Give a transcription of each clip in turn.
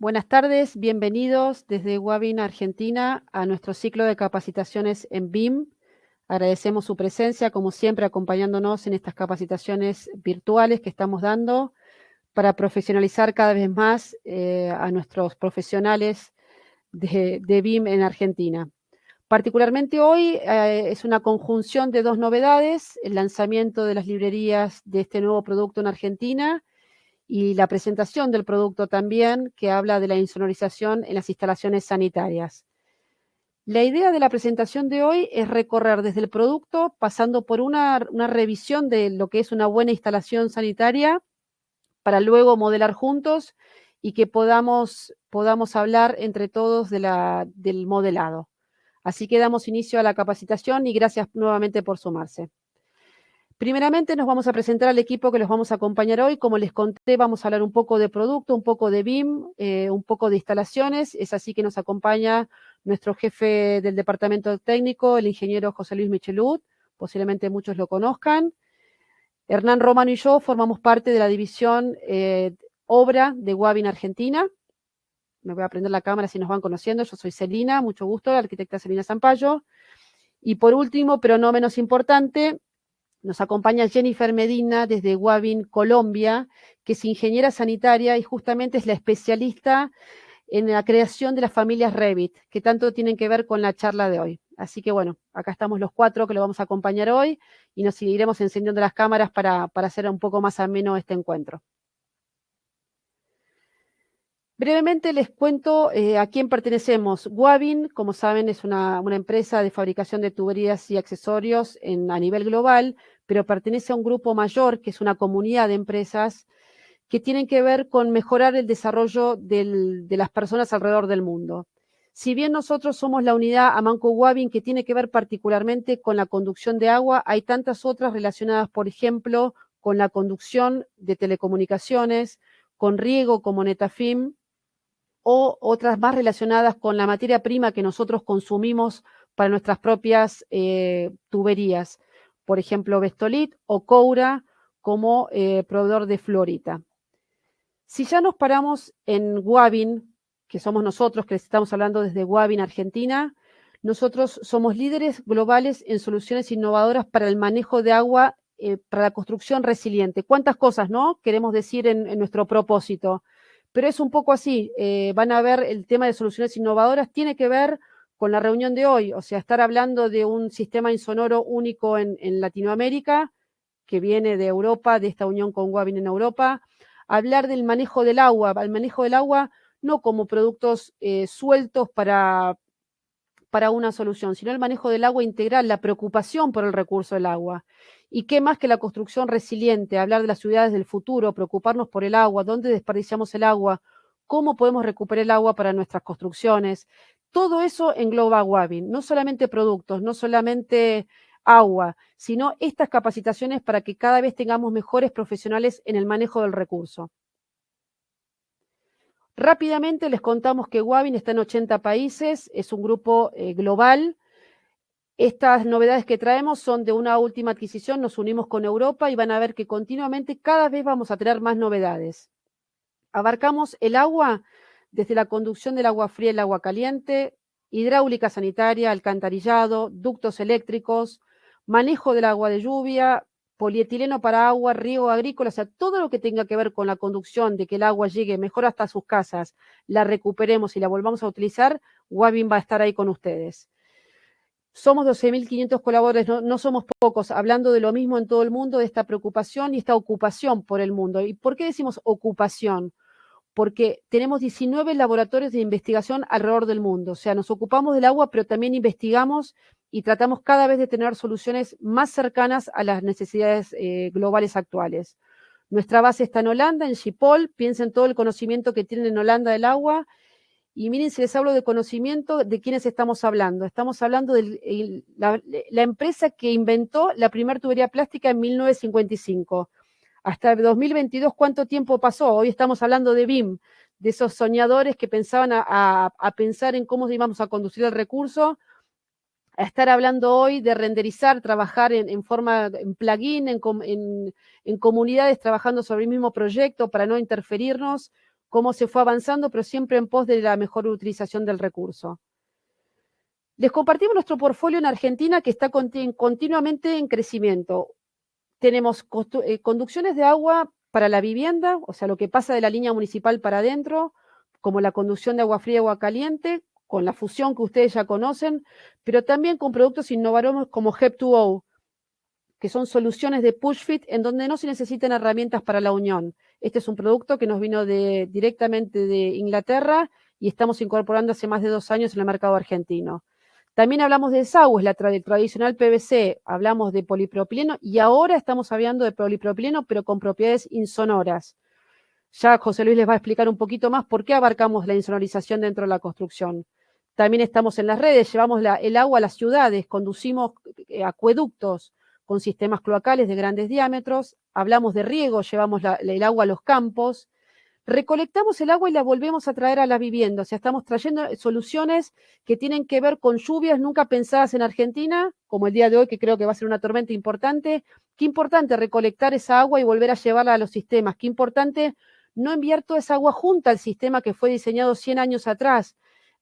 Buenas tardes, bienvenidos desde Wavin, Argentina, a nuestro ciclo de capacitaciones en BIM. Agradecemos su presencia, como siempre, acompañándonos en estas capacitaciones virtuales que estamos dando para profesionalizar cada vez más a nuestros profesionales de BIM en Argentina. Particularmente hoy es una conjunción de dos novedades: el lanzamiento de las librerías de este nuevo producto en Argentina y la presentación del producto también, que habla de la insonorización en las instalaciones sanitarias. La idea de la presentación de hoy es recorrer desde el producto, pasando por una revisión de lo que es una buena instalación sanitaria, para luego modelar juntos y que podamos hablar entre todos del modelado. Así que damos inicio a la capacitación y gracias nuevamente por sumarse. Primeramente nos vamos a presentar al equipo que los vamos a acompañar hoy. Como les conté, vamos a hablar un poco de producto, un poco de BIM, un poco de instalaciones. Es así que nos acompaña nuestro jefe del departamento técnico, el ingeniero José Luis Michelud, posiblemente muchos lo conozcan. Hernán Romano y yo formamos parte de la división obra de Wavin Argentina. Me voy a prender la cámara si nos van conociendo. Yo soy Celina, mucho gusto, la arquitecta Celina Zampayo. Y por último, pero no menos importante, nos acompaña Jennifer Medina desde Wavin, Colombia, que es ingeniera sanitaria y justamente es la especialista en la creación de las familias Revit, que tanto tienen que ver con la charla de hoy. Así que bueno, acá estamos los cuatro que lo vamos a acompañar hoy y nos seguiremos encendiendo las cámaras para hacer un poco más ameno este encuentro. Brevemente les cuento a quién pertenecemos. Wavin, como saben, es una empresa de fabricación de tuberías y accesorios a nivel global, pero pertenece a un grupo mayor, que es una comunidad de empresas que tienen que ver con mejorar el desarrollo de las personas alrededor del mundo. Si bien nosotros somos la unidad Amanco Wavin, que tiene que ver particularmente con la conducción de agua, hay tantas otras relacionadas, por ejemplo, con la conducción de telecomunicaciones, con riego como Netafim, o otras más relacionadas con la materia prima que nosotros consumimos para nuestras propias tuberías, por ejemplo, Vestolit o Coura como proveedor de fluorita. Si ya nos paramos en Wavin, que somos nosotros, que les estamos hablando desde Wavin, Argentina, nosotros somos líderes globales en soluciones innovadoras para el manejo de agua, para la construcción resiliente. ¿Cuántas cosas, no? Queremos decir en nuestro propósito. Pero es un poco así, van a ver el tema de soluciones innovadoras, tiene que ver con la reunión de hoy, o sea, estar hablando de un sistema insonoro único en Latinoamérica, que viene de Europa, de esta unión con Wavin en Europa, hablar del manejo del agua, el manejo del agua no como productos sueltos para una solución, sino el manejo del agua integral, la preocupación por el recurso del agua. ¿Y qué más que la construcción resiliente? Hablar de las ciudades del futuro, preocuparnos por el agua, dónde desperdiciamos el agua, cómo podemos recuperar el agua para nuestras construcciones. Todo eso engloba Wavin, no solamente productos, no solamente agua, sino estas capacitaciones para que cada vez tengamos mejores profesionales en el manejo del recurso. Rápidamente les contamos que Wavin está en 80 países, es un grupo global. Estas novedades que traemos son de una última adquisición, nos unimos con Europa y van a ver que continuamente cada vez vamos a tener más novedades. Abarcamos el agua desde la conducción del agua fría y el agua caliente, hidráulica sanitaria, alcantarillado, ductos eléctricos, manejo del agua de lluvia, polietileno para agua, riego agrícola, o sea, todo lo que tenga que ver con la conducción de que el agua llegue mejor hasta sus casas, la recuperemos y la volvamos a utilizar, Wavin va a estar ahí con ustedes. Somos 12.500 colaboradores, no somos pocos, hablando de lo mismo en todo el mundo, de esta preocupación y esta ocupación por el mundo. ¿Y por qué decimos ocupación? Porque tenemos 19 laboratorios de investigación alrededor del mundo. O sea, nos ocupamos del agua, pero también investigamos y tratamos cada vez de tener soluciones más cercanas a las necesidades globales actuales. Nuestra base está en Holanda, en Schiphol. Piensen todo el conocimiento que tienen en Holanda del agua. Y miren, si les hablo de conocimiento, ¿de quiénes estamos hablando? Estamos hablando de la empresa que inventó la primera tubería plástica en 1955. Hasta el 2022, ¿cuánto tiempo pasó? Hoy estamos hablando de BIM, de esos soñadores que pensaban a pensar en cómo íbamos a conducir el recurso, a estar hablando hoy de renderizar, trabajar en plugin, en comunidades trabajando sobre el mismo proyecto para no interferirnos, cómo se fue avanzando, pero siempre en pos de la mejor utilización del recurso. Les compartimos nuestro portfolio en Argentina, que está continuamente en crecimiento. Tenemos conducciones de agua para la vivienda, o sea, lo que pasa de la línea municipal para adentro, como la conducción de agua fría y agua caliente, con la fusión que ustedes ya conocen, pero también con productos innovadores como HEP2O, que son soluciones de push fit en donde no se necesitan herramientas para la unión. Este es un producto que nos vino directamente de Inglaterra y estamos incorporando hace más de 2 años en el mercado argentino. También hablamos de desagües, el tradicional PVC, hablamos de polipropileno y ahora estamos hablando de polipropileno, pero con propiedades insonoras. Ya José Luis les va a explicar un poquito más por qué abarcamos la insonorización dentro de la construcción. También estamos en las redes, llevamos el agua a las ciudades, conducimos acueductos con sistemas cloacales de grandes diámetros, hablamos de riego, llevamos el agua a los campos, recolectamos el agua y la volvemos a traer a la vivienda. O sea, estamos trayendo soluciones que tienen que ver con lluvias nunca pensadas en Argentina, como el día de hoy, que creo que va a ser una tormenta importante. Qué importante recolectar esa agua y volver a llevarla a los sistemas. Qué importante no enviar toda esa agua junta al sistema que fue diseñado 100 años atrás.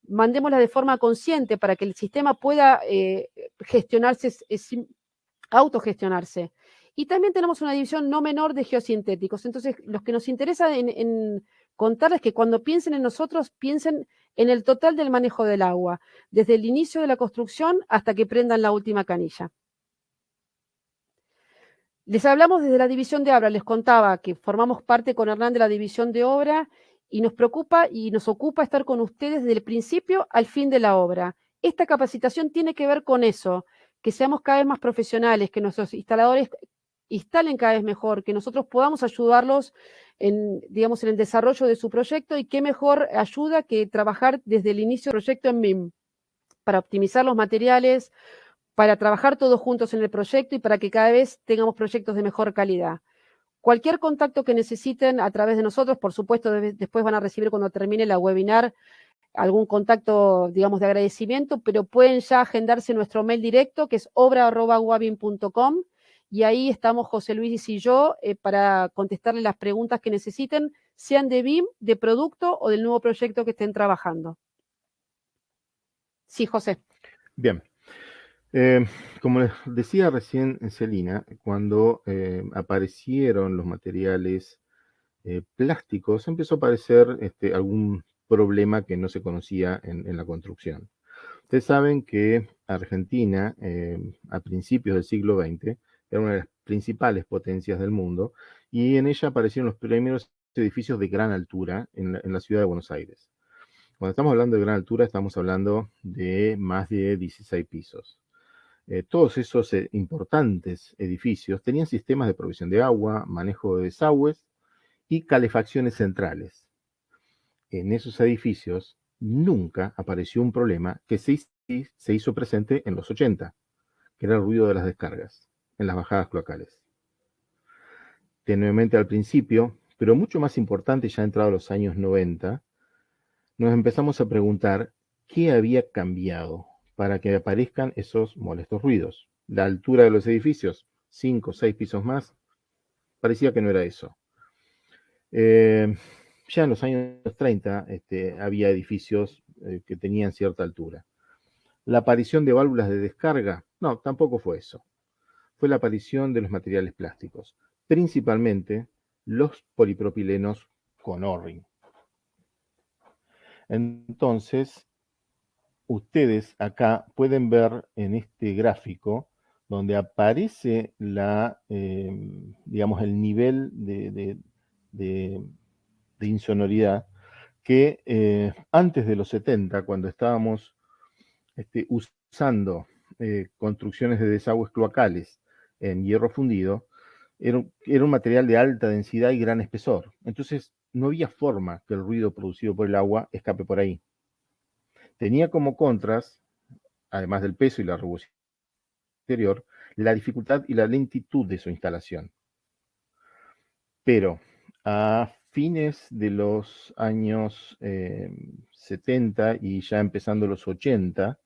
Mandémosla de forma consciente para que el sistema pueda gestionarse, autogestionarse. Y también tenemos una división no menor de geosintéticos. Entonces, los que nos interesa en contarles que cuando piensen en nosotros, piensen en el total del manejo del agua, desde el inicio de la construcción hasta que prendan la última canilla. Les hablamos desde la división de obra, les contaba que formamos parte con Hernán de la división de obra y nos preocupa y nos ocupa estar con ustedes desde el principio al fin de la obra. Esta capacitación tiene que ver con eso, que seamos cada vez más profesionales, que nuestros instaladores instalen cada vez mejor, que nosotros podamos ayudarlos en, digamos, en el desarrollo de su proyecto, y qué mejor ayuda que trabajar desde el inicio del proyecto en BIM, para optimizar los materiales, para trabajar todos juntos en el proyecto y para que cada vez tengamos proyectos de mejor calidad. Cualquier contacto que necesiten a través de nosotros, por supuesto, después van a recibir cuando termine la webinar algún contacto, digamos, de agradecimiento, pero pueden ya agendarse nuestro mail directo, que es obra@wabin.com, y ahí estamos José Luis y yo para contestarle las preguntas que necesiten, sean de BIM, de producto o del nuevo proyecto que estén trabajando. Sí, José. Bien. Como les decía recién Celina, cuando aparecieron los materiales plásticos, empezó a aparecer algún problema que no se conocía en la construcción. Ustedes saben que Argentina, a principios del siglo XX, era una de las principales potencias del mundo, y en ella aparecieron los primeros edificios de gran altura en la ciudad de Buenos Aires. Cuando estamos hablando de gran altura, estamos hablando de más de 16 pisos. Todos esos importantes edificios tenían sistemas de provisión de agua, manejo de desagües y calefacciones centrales. En esos edificios nunca apareció un problema que se hizo presente en los 80, que era el ruido de las descargas en las bajadas cloacales. Tenuemente al principio, pero mucho más importante ya entrado los años 90, nos empezamos a preguntar qué había cambiado para que aparezcan esos molestos ruidos. La altura de los edificios, 5 o 6 pisos más, parecía que no era eso. Ya en los años 30 había edificios que tenían cierta altura. La aparición de válvulas de descarga, no, tampoco fue eso. Fue la aparición de los materiales plásticos, principalmente los polipropilenos con O-ring. Entonces, ustedes acá pueden ver en este gráfico donde aparece digamos, el nivel de insonoridad que antes de los 70, cuando estábamos usando construcciones de desagües cloacales en hierro fundido, era un material de alta densidad y gran espesor. Entonces, no había forma que el ruido producido por el agua escape por ahí. Tenía como contras, además del peso y la rugosidad exterior, la dificultad y la lentitud de su instalación. Pero a fines de los años 70 y ya empezando los 80,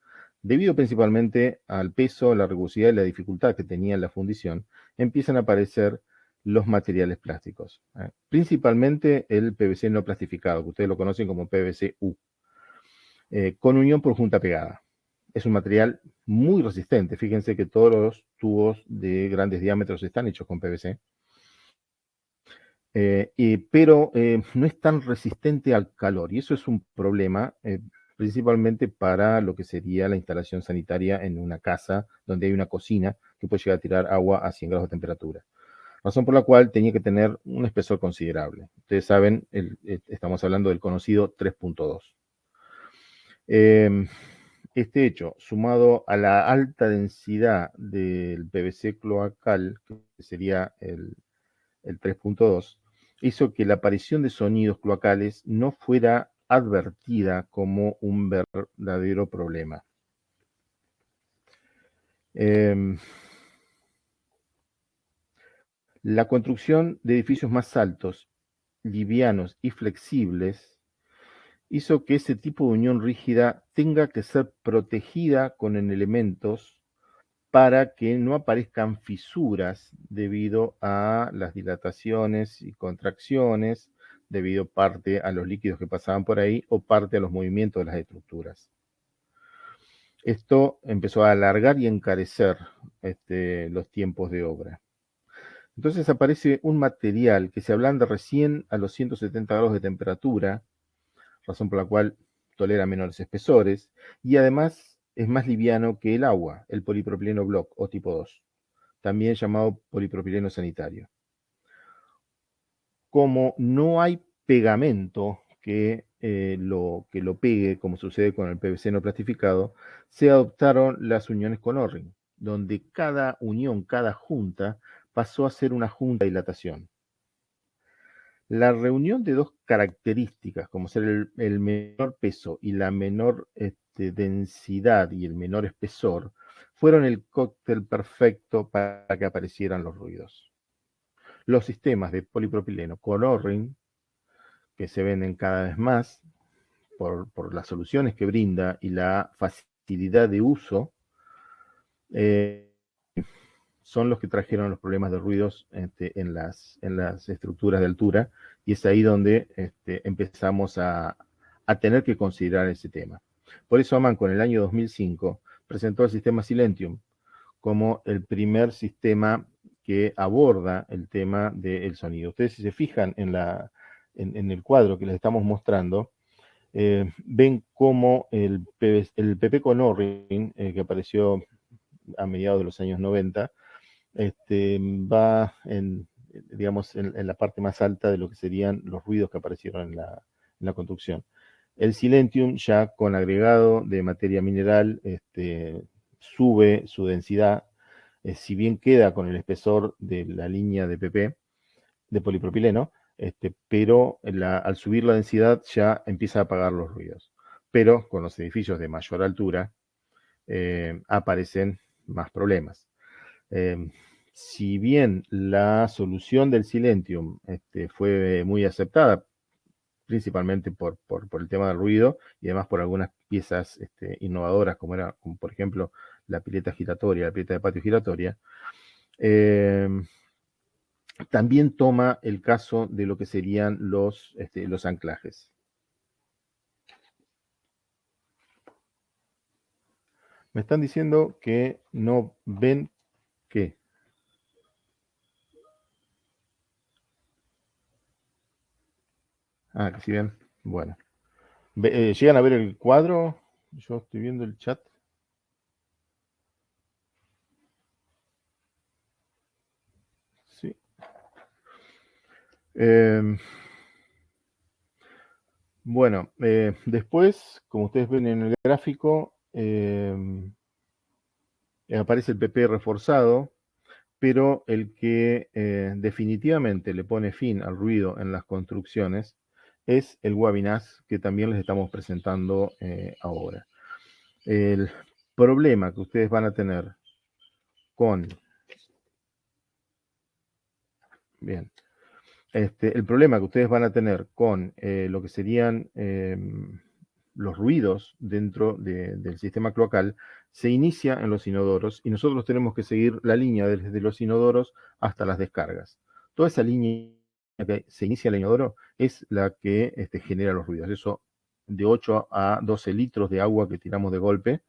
debido principalmente al peso, la rugosidad y la dificultad que tenía la fundición, empiezan a aparecer los materiales plásticos, principalmente el PVC no plastificado, que ustedes lo conocen como PVC-U, con unión por junta pegada. Es un material muy resistente. Fíjense que todos los tubos de grandes diámetros están hechos con PVC. Pero no es tan resistente al calor y eso es un problema principalmente para lo que sería la instalación sanitaria en una casa donde hay una cocina que puede llegar a tirar agua a 100 grados de temperatura. Razón por la cual tenía que tener un espesor considerable. Ustedes saben, estamos hablando del conocido 3.2. Este hecho, sumado a la alta densidad del PVC cloacal, que sería el 3.2, hizo que la aparición de sonidos cloacales no fuera advertida como un verdadero problema. La construcción de edificios más altos, livianos y flexibles hizo que ese tipo de unión rígida tenga que ser protegida con elementos para que no aparezcan fisuras debido a las dilataciones y contracciones, debido parte a los líquidos que pasaban por ahí o parte a los movimientos de las estructuras. Esto empezó a alargar y encarecer los tiempos de obra. Entonces aparece un material que se ablanda recién a los 170 grados de temperatura, razón por la cual tolera menores espesores, y además es más liviano que el agua, el polipropileno block o tipo 2, también llamado polipropileno sanitario. Como no hay pegamento que lo pegue, como sucede con el PVC no plastificado, se adoptaron las uniones con O-ring, donde cada unión, cada junta, pasó a ser una junta de dilatación. La reunión de dos características, como ser el menor peso y la menor densidad y el menor espesor, fueron el cóctel perfecto para que aparecieran los ruidos. Los sistemas de polipropileno con O-ring, que se venden cada vez más por las soluciones que brinda y la facilidad de uso, son los que trajeron los problemas de ruidos en las estructuras de altura, y es ahí donde empezamos a tener que considerar ese tema. Por eso Amanco en el año 2005 presentó el sistema Silentium como el primer sistema que aborda el tema del sonido. Ustedes, si se fijan en el cuadro que les estamos mostrando, ven cómo el PP con O-ring, que apareció a mediados de los años 90, va digamos, en la parte más alta de lo que serían los ruidos que aparecieron en la construcción. El Silentium, ya con agregado de materia mineral, sube su densidad, si bien queda con el espesor de la línea de PP, de polipropileno, pero al subir la densidad ya empieza a apagar los ruidos. Pero con los edificios de mayor altura aparecen más problemas. Si bien la solución del Silentium fue muy aceptada, principalmente por el tema del ruido y además por algunas piezas innovadoras, como por ejemplo la pileta giratoria, la pileta de patio giratoria, también toma el caso de lo que serían los anclajes. Me están diciendo que no ven qué. Ah, que si ven. Bueno. ¿Llegan a ver el cuadro? Yo estoy viendo el chat. Sí. Bueno, después, como ustedes ven en el gráfico, aparece el PP reforzado, pero el que definitivamente le pone fin al ruido en las construcciones es el Wabinas, que también les estamos presentando ahora. El problema que ustedes van a tener con... Bien. El problema que ustedes van a tener con lo que serían los ruidos dentro del sistema cloacal se inicia en los inodoros y nosotros tenemos que seguir la línea desde los inodoros hasta las descargas. toda esa línea que se inicia el inodoro es la que genera los ruidos. Eso de 8 a 12 litros de agua que tiramos de golpe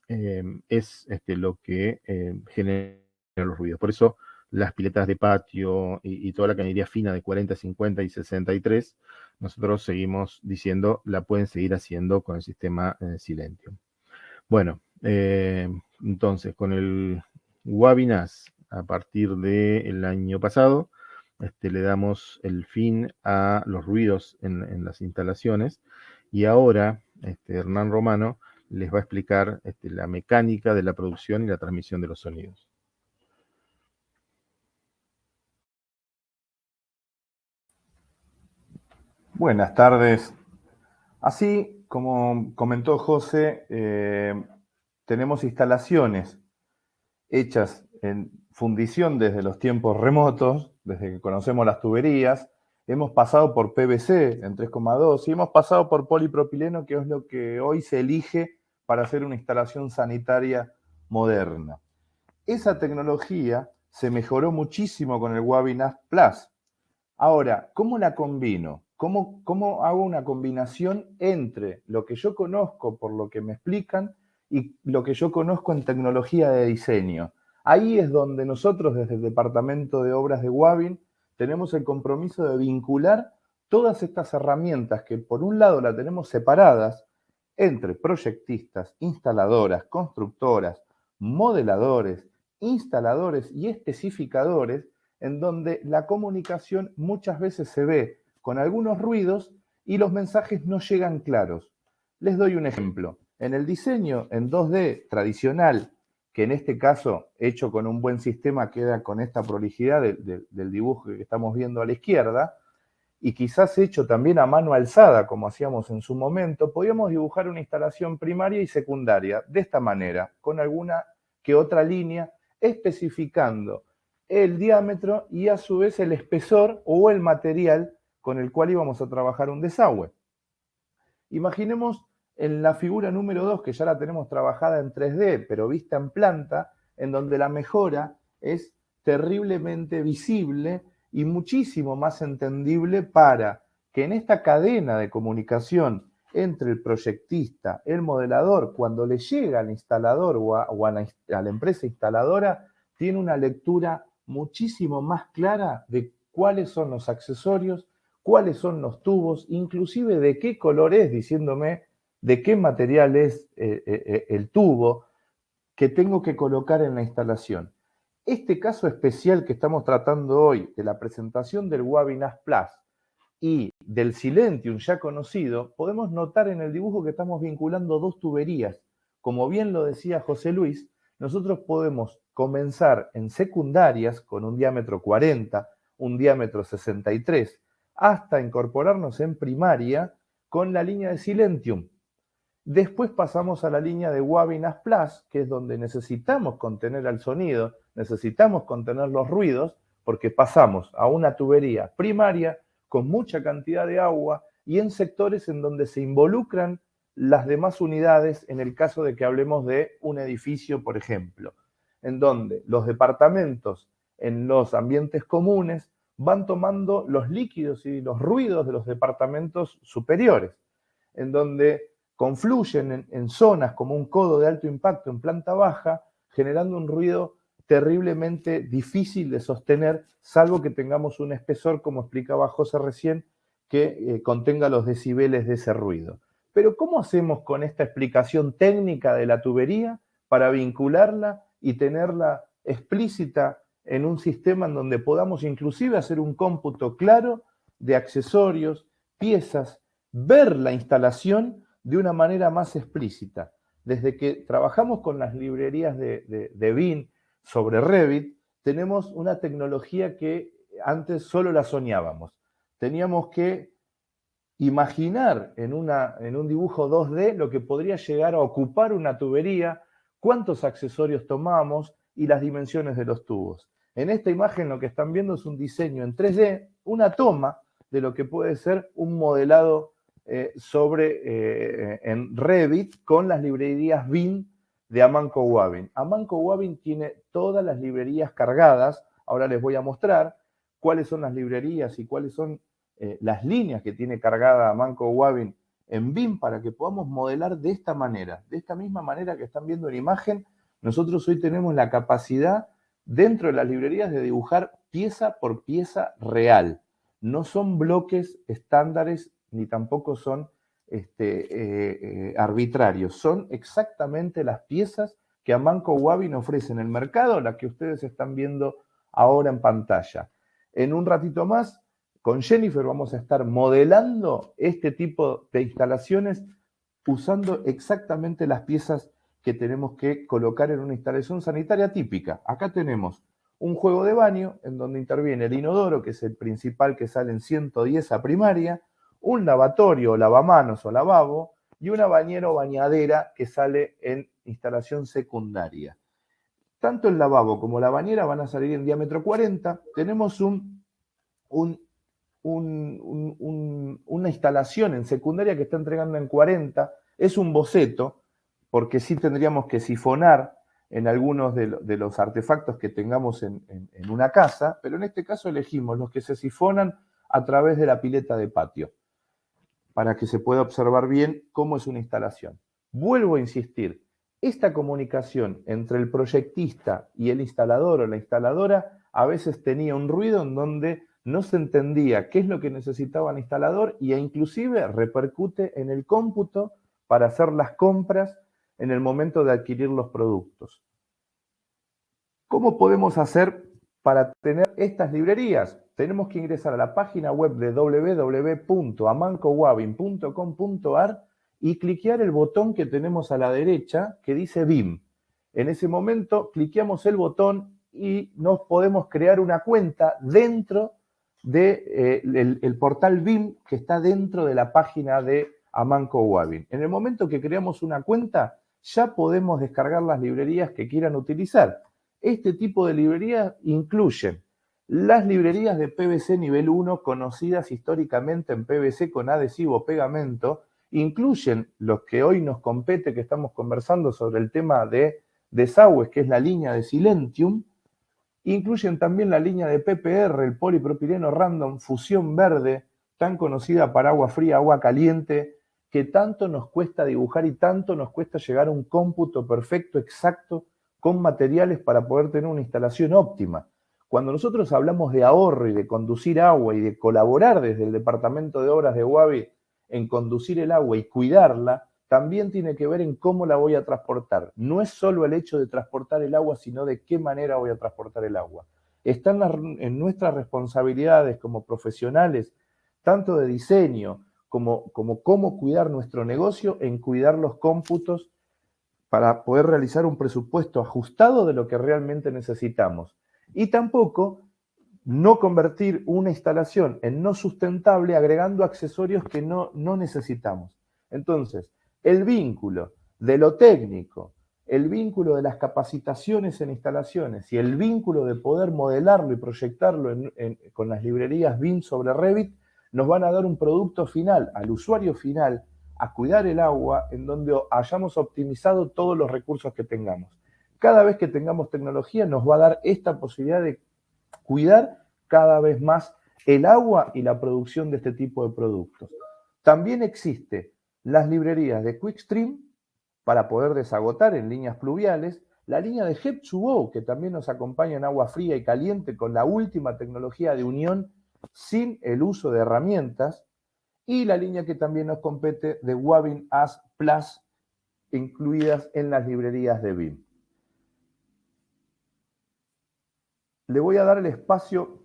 es lo que genera los ruidos. Por eso las piletas de patio y toda la cañería fina de 40, 50 y 63, nosotros seguimos diciendo, la pueden seguir haciendo con el sistema Silentium. Bueno, entonces con el Wabinas, a partir del año pasado, le damos el fin a los ruidos en las instalaciones, y ahora Hernán Romano les va a explicar la mecánica de la producción y la transmisión de los sonidos. Buenas tardes. Así como comentó José, tenemos instalaciones hechas en fundición desde los tiempos remotos, desde que conocemos las tuberías. Hemos pasado por PVC en 3,2 y hemos pasado por polipropileno, que es lo que hoy se elige para hacer una instalación sanitaria moderna. Esa tecnología se mejoró muchísimo con el Wabinas Plus. Ahora, ¿cómo la combino? ¿Cómo hago una combinación entre lo que yo conozco por lo que me explican y lo que yo conozco en tecnología de diseño? Ahí es donde nosotros desde el Departamento de Obras de Wabin tenemos el compromiso de vincular todas estas herramientas que por un lado la tenemos separadas entre proyectistas, instaladoras, constructoras, modeladores, instaladores y especificadores, en donde la comunicación muchas veces se ve con algunos ruidos y los mensajes no llegan claros. Les doy un ejemplo. En el diseño en 2D tradicional, que en este caso hecho con un buen sistema queda con esta prolijidad del dibujo que estamos viendo a la izquierda, y quizás hecho también a mano alzada, como hacíamos en su momento, podíamos dibujar una instalación primaria y secundaria de esta manera, con alguna que otra línea, especificando el diámetro y a su vez el espesor o el material con el cual íbamos a trabajar un desagüe. Imaginemos en la figura número 2, que ya la tenemos trabajada en 3D, pero vista en planta, en donde la mejora es terriblemente visible y muchísimo más entendible para que en esta cadena de comunicación entre el proyectista, el modelador, cuando le llega al instalador o a la empresa instaladora, tiene una lectura muchísimo más clara de cuáles son los accesorios, cuáles son los tubos, inclusive de qué color es, diciéndome de qué material es el tubo que tengo que colocar en la instalación. Este caso especial que estamos tratando hoy de la presentación del Wabinas Plus y del Silentium ya conocido, podemos notar en el dibujo que estamos vinculando dos tuberías. Como bien lo decía José Luis, nosotros podemos comenzar en secundarias con un diámetro 40, un diámetro 63, hasta incorporarnos en primaria con la línea de Silentium. Después pasamos a la línea de Wabinas Plus, que es donde necesitamos contener el sonido, necesitamos contener los ruidos, porque pasamos a una tubería primaria con mucha cantidad de agua y en sectores en donde se involucran las demás unidades, en el caso de que hablemos de un edificio, por ejemplo, en donde los departamentos en los ambientes comunes van tomando los líquidos y los ruidos de los departamentos superiores, en donde confluyen en zonas como un codo de alto impacto en planta baja, generando un ruido terriblemente difícil de sostener, salvo que tengamos un espesor, como explicaba José recién, que contenga los decibeles de ese ruido. Pero ¿cómo hacemos con esta explicación técnica de la tubería para vincularla y tenerla explícita en un sistema en donde podamos inclusive hacer un cómputo claro de accesorios, piezas, ver la instalación de una manera más explícita? Desde que trabajamos con las librerías de BIM sobre Revit, tenemos una tecnología que antes solo la soñábamos. Teníamos que imaginar en un dibujo 2D lo que podría llegar a ocupar una tubería, cuántos accesorios tomamos y las dimensiones de los tubos. En esta imagen lo que están viendo es un diseño en 3D, una toma de lo que puede ser un modelado en Revit con las librerías BIM de Amanco Wabin. Amanco Wabin tiene todas las librerías cargadas, ahora les voy a mostrar, cuáles son las librerías y cuáles son las líneas que tiene cargada Amanco Wavin en BIM para que podamos modelar de esta manera, de esta misma manera que están viendo en imagen. Nosotros hoy tenemos la capacidad dentro de las librerías de dibujar pieza por pieza real. No son bloques estándares ni tampoco son arbitrarios. Son exactamente las piezas que Amanco Wavin ofrece en el mercado, las que ustedes están viendo ahora en pantalla. En un ratito más, con Jennifer vamos a estar modelando este tipo de instalaciones usando exactamente las piezas que tenemos que colocar en una instalación sanitaria típica. Acá tenemos un juego de baño en donde interviene el inodoro, que es el principal que sale en 110 a primaria, un lavatorio o lavamanos o lavabo y una bañera o bañadera que sale en instalación secundaria. Tanto el lavabo como la bañera van a salir en diámetro 40. Tenemos una instalación en secundaria que está entregando en 40. Es un boceto, porque sí tendríamos que sifonar en algunos de los artefactos que tengamos en una casa, pero en este caso elegimos los que se sifonan a través de la pileta de patio, para que se pueda observar bien cómo es una instalación. Vuelvo a insistir, esta comunicación entre el proyectista y el instalador o la instaladora a veces tenía un ruido en donde no se entendía qué es lo que necesitaba el instalador e inclusive repercute en el cómputo para hacer las compras en el momento de adquirir los productos. ¿Cómo podemos hacer para tener estas librerías? Tenemos que ingresar a la página web de www.amancowavin.com.ar y cliquear el botón que tenemos a la derecha que dice BIM. En ese momento cliqueamos el botón y nos podemos crear una cuenta dentro del portal BIM que está dentro de la página de Amanco Wavin. En el momento que creamos una cuenta, ya podemos descargar las librerías que quieran utilizar. Este tipo de librerías incluyen las librerías de PVC nivel 1 conocidas históricamente en PVC con adhesivo pegamento, incluyen los que hoy nos compete, que estamos conversando sobre el tema de desagües, que es la línea de Silentium, incluyen también la línea de PPR, el polipropileno random fusión verde, tan conocida para agua fría, agua caliente, que tanto nos cuesta dibujar y tanto nos cuesta llegar a un cómputo perfecto, exacto, con materiales para poder tener una instalación óptima. Cuando nosotros hablamos de ahorro y de conducir agua y de colaborar desde el Departamento de Obras de Wavin en conducir el agua y cuidarla, también tiene que ver en cómo la voy a transportar. No es solo el hecho de transportar el agua, sino de qué manera voy a transportar el agua. Están en nuestras responsabilidades como profesionales, tanto de diseño como cómo cuidar nuestro negocio, en cuidar los cómputos para poder realizar un presupuesto ajustado de lo que realmente necesitamos. Y tampoco no convertir una instalación en no sustentable agregando accesorios que no necesitamos. Entonces, el vínculo de lo técnico, el vínculo de las capacitaciones en instalaciones y el vínculo de poder modelarlo y proyectarlo con las librerías BIM sobre Revit nos van a dar un producto final al usuario final a cuidar el agua en donde hayamos optimizado todos los recursos que tengamos. Cada vez que tengamos tecnología nos va a dar esta posibilidad de cuidar cada vez más el agua y la producción de este tipo de productos. También existe las librerías de QuickStream para poder desagotar en líneas pluviales, la línea de Hep2O que también nos acompaña en agua fría y caliente con la última tecnología de unión sin el uso de herramientas, y la línea que también nos compete de Wavin As Plus incluidas en las librerías de BIM. Le voy a dar el espacio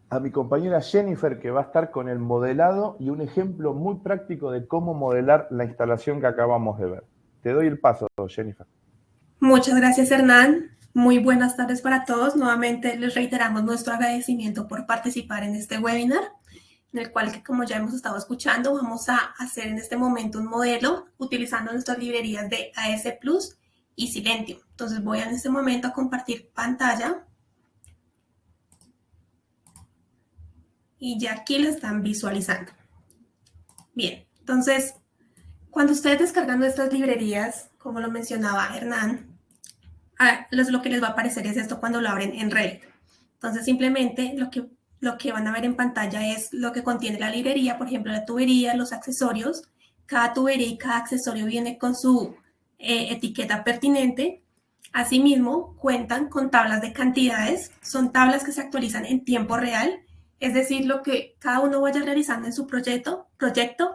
a mi compañera Jennifer, que va a estar con el modelado y un ejemplo muy práctico de cómo modelar la instalación que acabamos de ver. Te doy el paso, Jennifer. Muchas gracias, Hernán. Muy buenas tardes para todos. Nuevamente les reiteramos nuestro agradecimiento por participar en este webinar, en el cual, como ya hemos estado escuchando, vamos a hacer en este momento un modelo utilizando nuestras librerías de AS Plus y Silentium. Entonces voy en este momento a compartir pantalla. Y ya aquí lo están visualizando. Bien, entonces, cuando ustedes descargan nuestras librerías, como lo mencionaba Hernán, lo que les va a aparecer es esto cuando lo abren en Revit. Entonces, simplemente lo que lo que van a ver en pantalla es lo que contiene la librería, por ejemplo, la tubería, los accesorios. Cada tubería y cada accesorio viene con su etiqueta pertinente. Asimismo, cuentan con tablas de cantidades. Son tablas que se actualizan en tiempo real. Es decir, lo que cada uno vaya realizando en su proyecto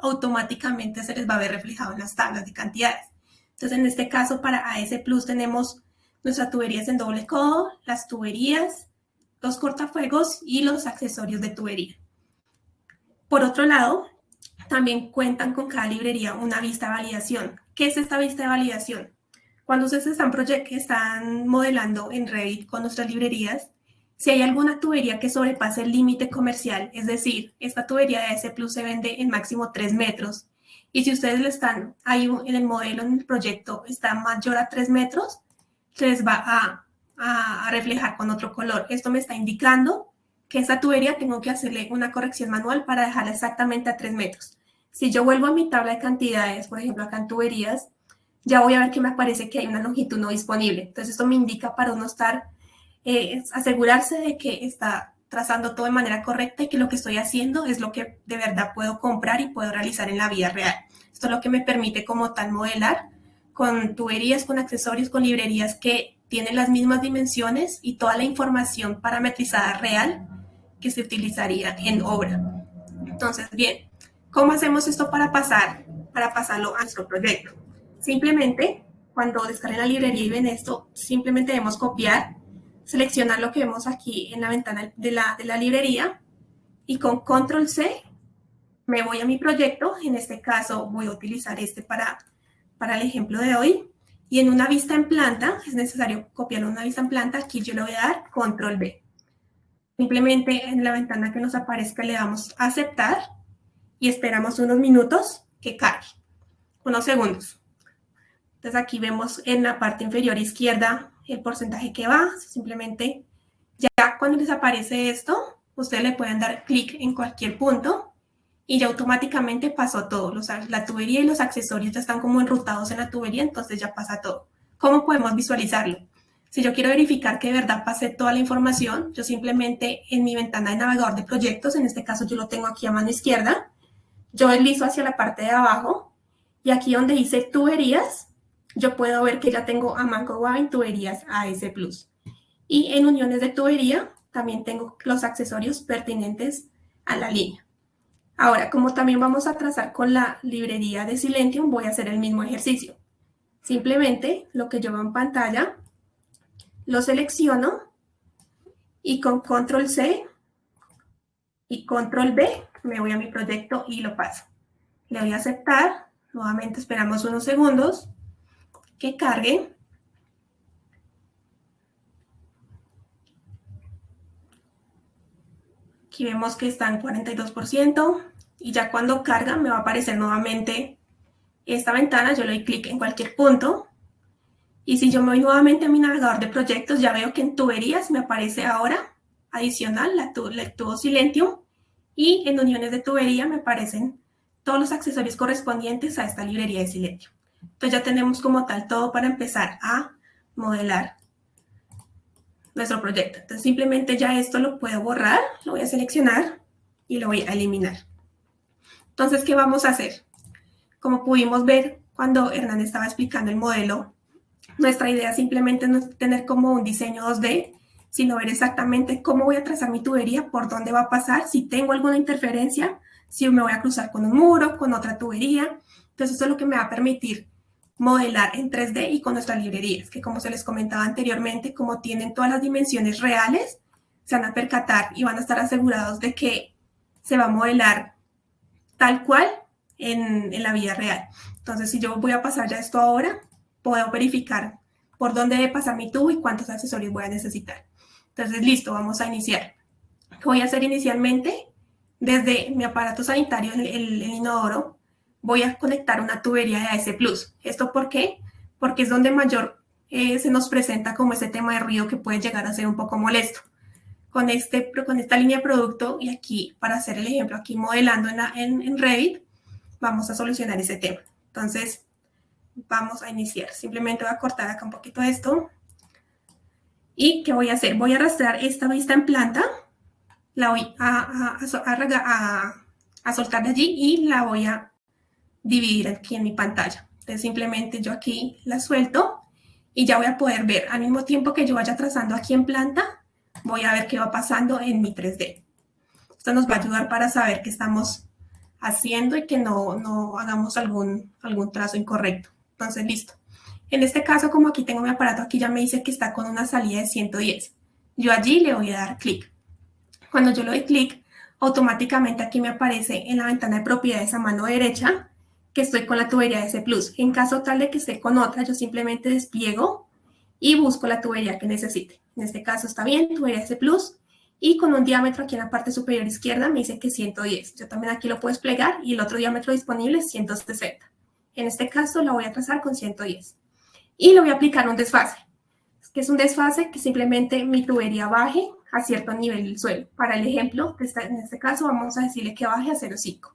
automáticamente se les va a ver reflejado en las tablas de cantidades. Entonces, en este caso, para AS Plus tenemos nuestras tuberías en doble codo, las tuberías, los cortafuegos y los accesorios de tubería. Por otro lado, también cuentan con cada librería una vista de validación. ¿Qué es esta vista de validación? Cuando ustedes están modelando en Revit con nuestras librerías, si hay alguna tubería que sobrepase el límite comercial, es decir, esta tubería de AS Plus se vende en máximo 3 metros, y si ustedes ahí en el modelo, en el proyecto, está mayor a 3 metros, se les va a reflejar con otro color. Esto me está indicando que esta tubería tengo que hacerle una corrección manual para dejarla exactamente a 3 metros. Si yo vuelvo a mi tabla de cantidades, por ejemplo, acá en tuberías, ya voy a ver que me aparece que hay una longitud no disponible. Entonces, esto me indica para uno asegurarse de que está trazando todo de manera correcta y que lo que estoy haciendo es lo que de verdad puedo comprar y puedo realizar en la vida real. Esto es lo que me permite como tal modelar con tuberías, con accesorios, con librerías que tienen las mismas dimensiones y toda la información parametrizada real que se utilizaría en obra. Entonces, bien, ¿cómo hacemos esto para pasarlo a nuestro proyecto? Simplemente, cuando descarguen la librería y ven esto, simplemente debemos copiar, seleccionar lo que vemos aquí en la ventana de la librería y con Control C me voy a mi proyecto. En este caso voy a utilizar para el ejemplo de hoy. Y en una vista en planta, es necesario copiar una vista en planta. Aquí yo le voy a dar Control V. Simplemente en la ventana que nos aparezca le damos a aceptar y esperamos unos minutos que cargue, unos segundos. Entonces aquí vemos en la parte inferior izquierda el porcentaje que va. Simplemente ya cuando les aparece esto, ustedes le pueden dar clic en cualquier punto y ya automáticamente pasó todo. La tubería y los accesorios ya están como enrutados en la tubería, entonces ya pasa todo. ¿Cómo podemos visualizarlo? Si yo quiero verificar que de verdad pase toda la información, yo simplemente en mi ventana de navegador de proyectos, en este caso yo lo tengo aquí a mano izquierda, yo deslizo hacia la parte de abajo y aquí donde dice tuberías, yo puedo ver que ya tengo a Manco Wavin tuberías AS Plus. Y en uniones de tubería también tengo los accesorios pertinentes a la línea. Ahora, como también vamos a trazar con la librería de Silentium, voy a hacer el mismo ejercicio. Simplemente lo que yo veo en pantalla, lo selecciono y con Control C y Control V me voy a mi proyecto y lo paso. Le doy a aceptar. Nuevamente esperamos unos segundos que cargue. Aquí vemos que está en 42% y ya cuando carga me va a aparecer nuevamente esta ventana. Yo le doy clic en cualquier punto y si yo me voy nuevamente a mi navegador de proyectos, ya veo que en tuberías me aparece ahora adicional el tubo Silentium y en uniones de tubería me aparecen todos los accesorios correspondientes a esta librería de Silentium. Entonces ya tenemos como tal todo para empezar a modelar nuestro proyecto. Entonces simplemente ya esto lo puedo borrar, lo voy a seleccionar y lo voy a eliminar. Entonces, ¿qué vamos a hacer? Como pudimos ver cuando Hernán estaba explicando el modelo, nuestra idea simplemente no es tener como un diseño 2D, sino ver exactamente cómo voy a trazar mi tubería, por dónde va a pasar, si tengo alguna interferencia, si me voy a cruzar con un muro, con otra tubería. Entonces, eso es lo que me va a permitir modelar en 3D y con nuestras librerías, que como se les comentaba anteriormente, como tienen todas las dimensiones reales, se van a percatar y van a estar asegurados de que se va a modelar tal cual en la vida real. Entonces, si yo voy a pasar ya esto ahora, puedo verificar por dónde debe pasar mi tubo y cuántos accesorios voy a necesitar. Entonces, listo, vamos a iniciar. ¿Qué voy a hacer inicialmente? Desde mi aparato sanitario, el inodoro, voy a conectar una tubería de AS Plus. ¿Esto por qué? Porque es donde mayor se nos presenta como ese tema de ruido que puede llegar a ser un poco molesto. Con esta línea de producto, y aquí, para hacer el ejemplo, aquí modelando en Revit, vamos a solucionar ese tema. Entonces, vamos a iniciar. Simplemente voy a cortar acá un poquito esto. ¿Y qué voy a hacer? Voy a arrastrar esta vista en planta la voy a soltar de allí y la voy a dividir aquí en mi pantalla. Entonces simplemente yo aquí la suelto y ya voy a poder ver al mismo tiempo que yo vaya trazando aquí en planta, voy a ver qué va pasando en mi 3D. Esto nos va a ayudar para saber qué estamos haciendo y que no hagamos algún trazo incorrecto. Entonces, listo. En este caso, como aquí tengo mi aparato, aquí ya me dice que está con una salida de 110. Yo allí le voy a dar clic. Cuando yo le doy clic, automáticamente aquí me aparece en la ventana de propiedades a mano derecha que estoy con la tubería S+. En caso tal de que esté con otra, yo simplemente despliego y busco la tubería que necesite. En este caso está bien, tubería S+, y con un diámetro aquí en la parte superior izquierda me dice que 110. Yo también aquí lo puedo desplegar y el otro diámetro disponible es 160. En este caso la voy a trazar con 110. Y le voy a aplicar un desfase, que es un desfase que simplemente mi tubería baje a cierto nivel del suelo. Para el ejemplo, en este caso vamos a decirle que baje a 0,5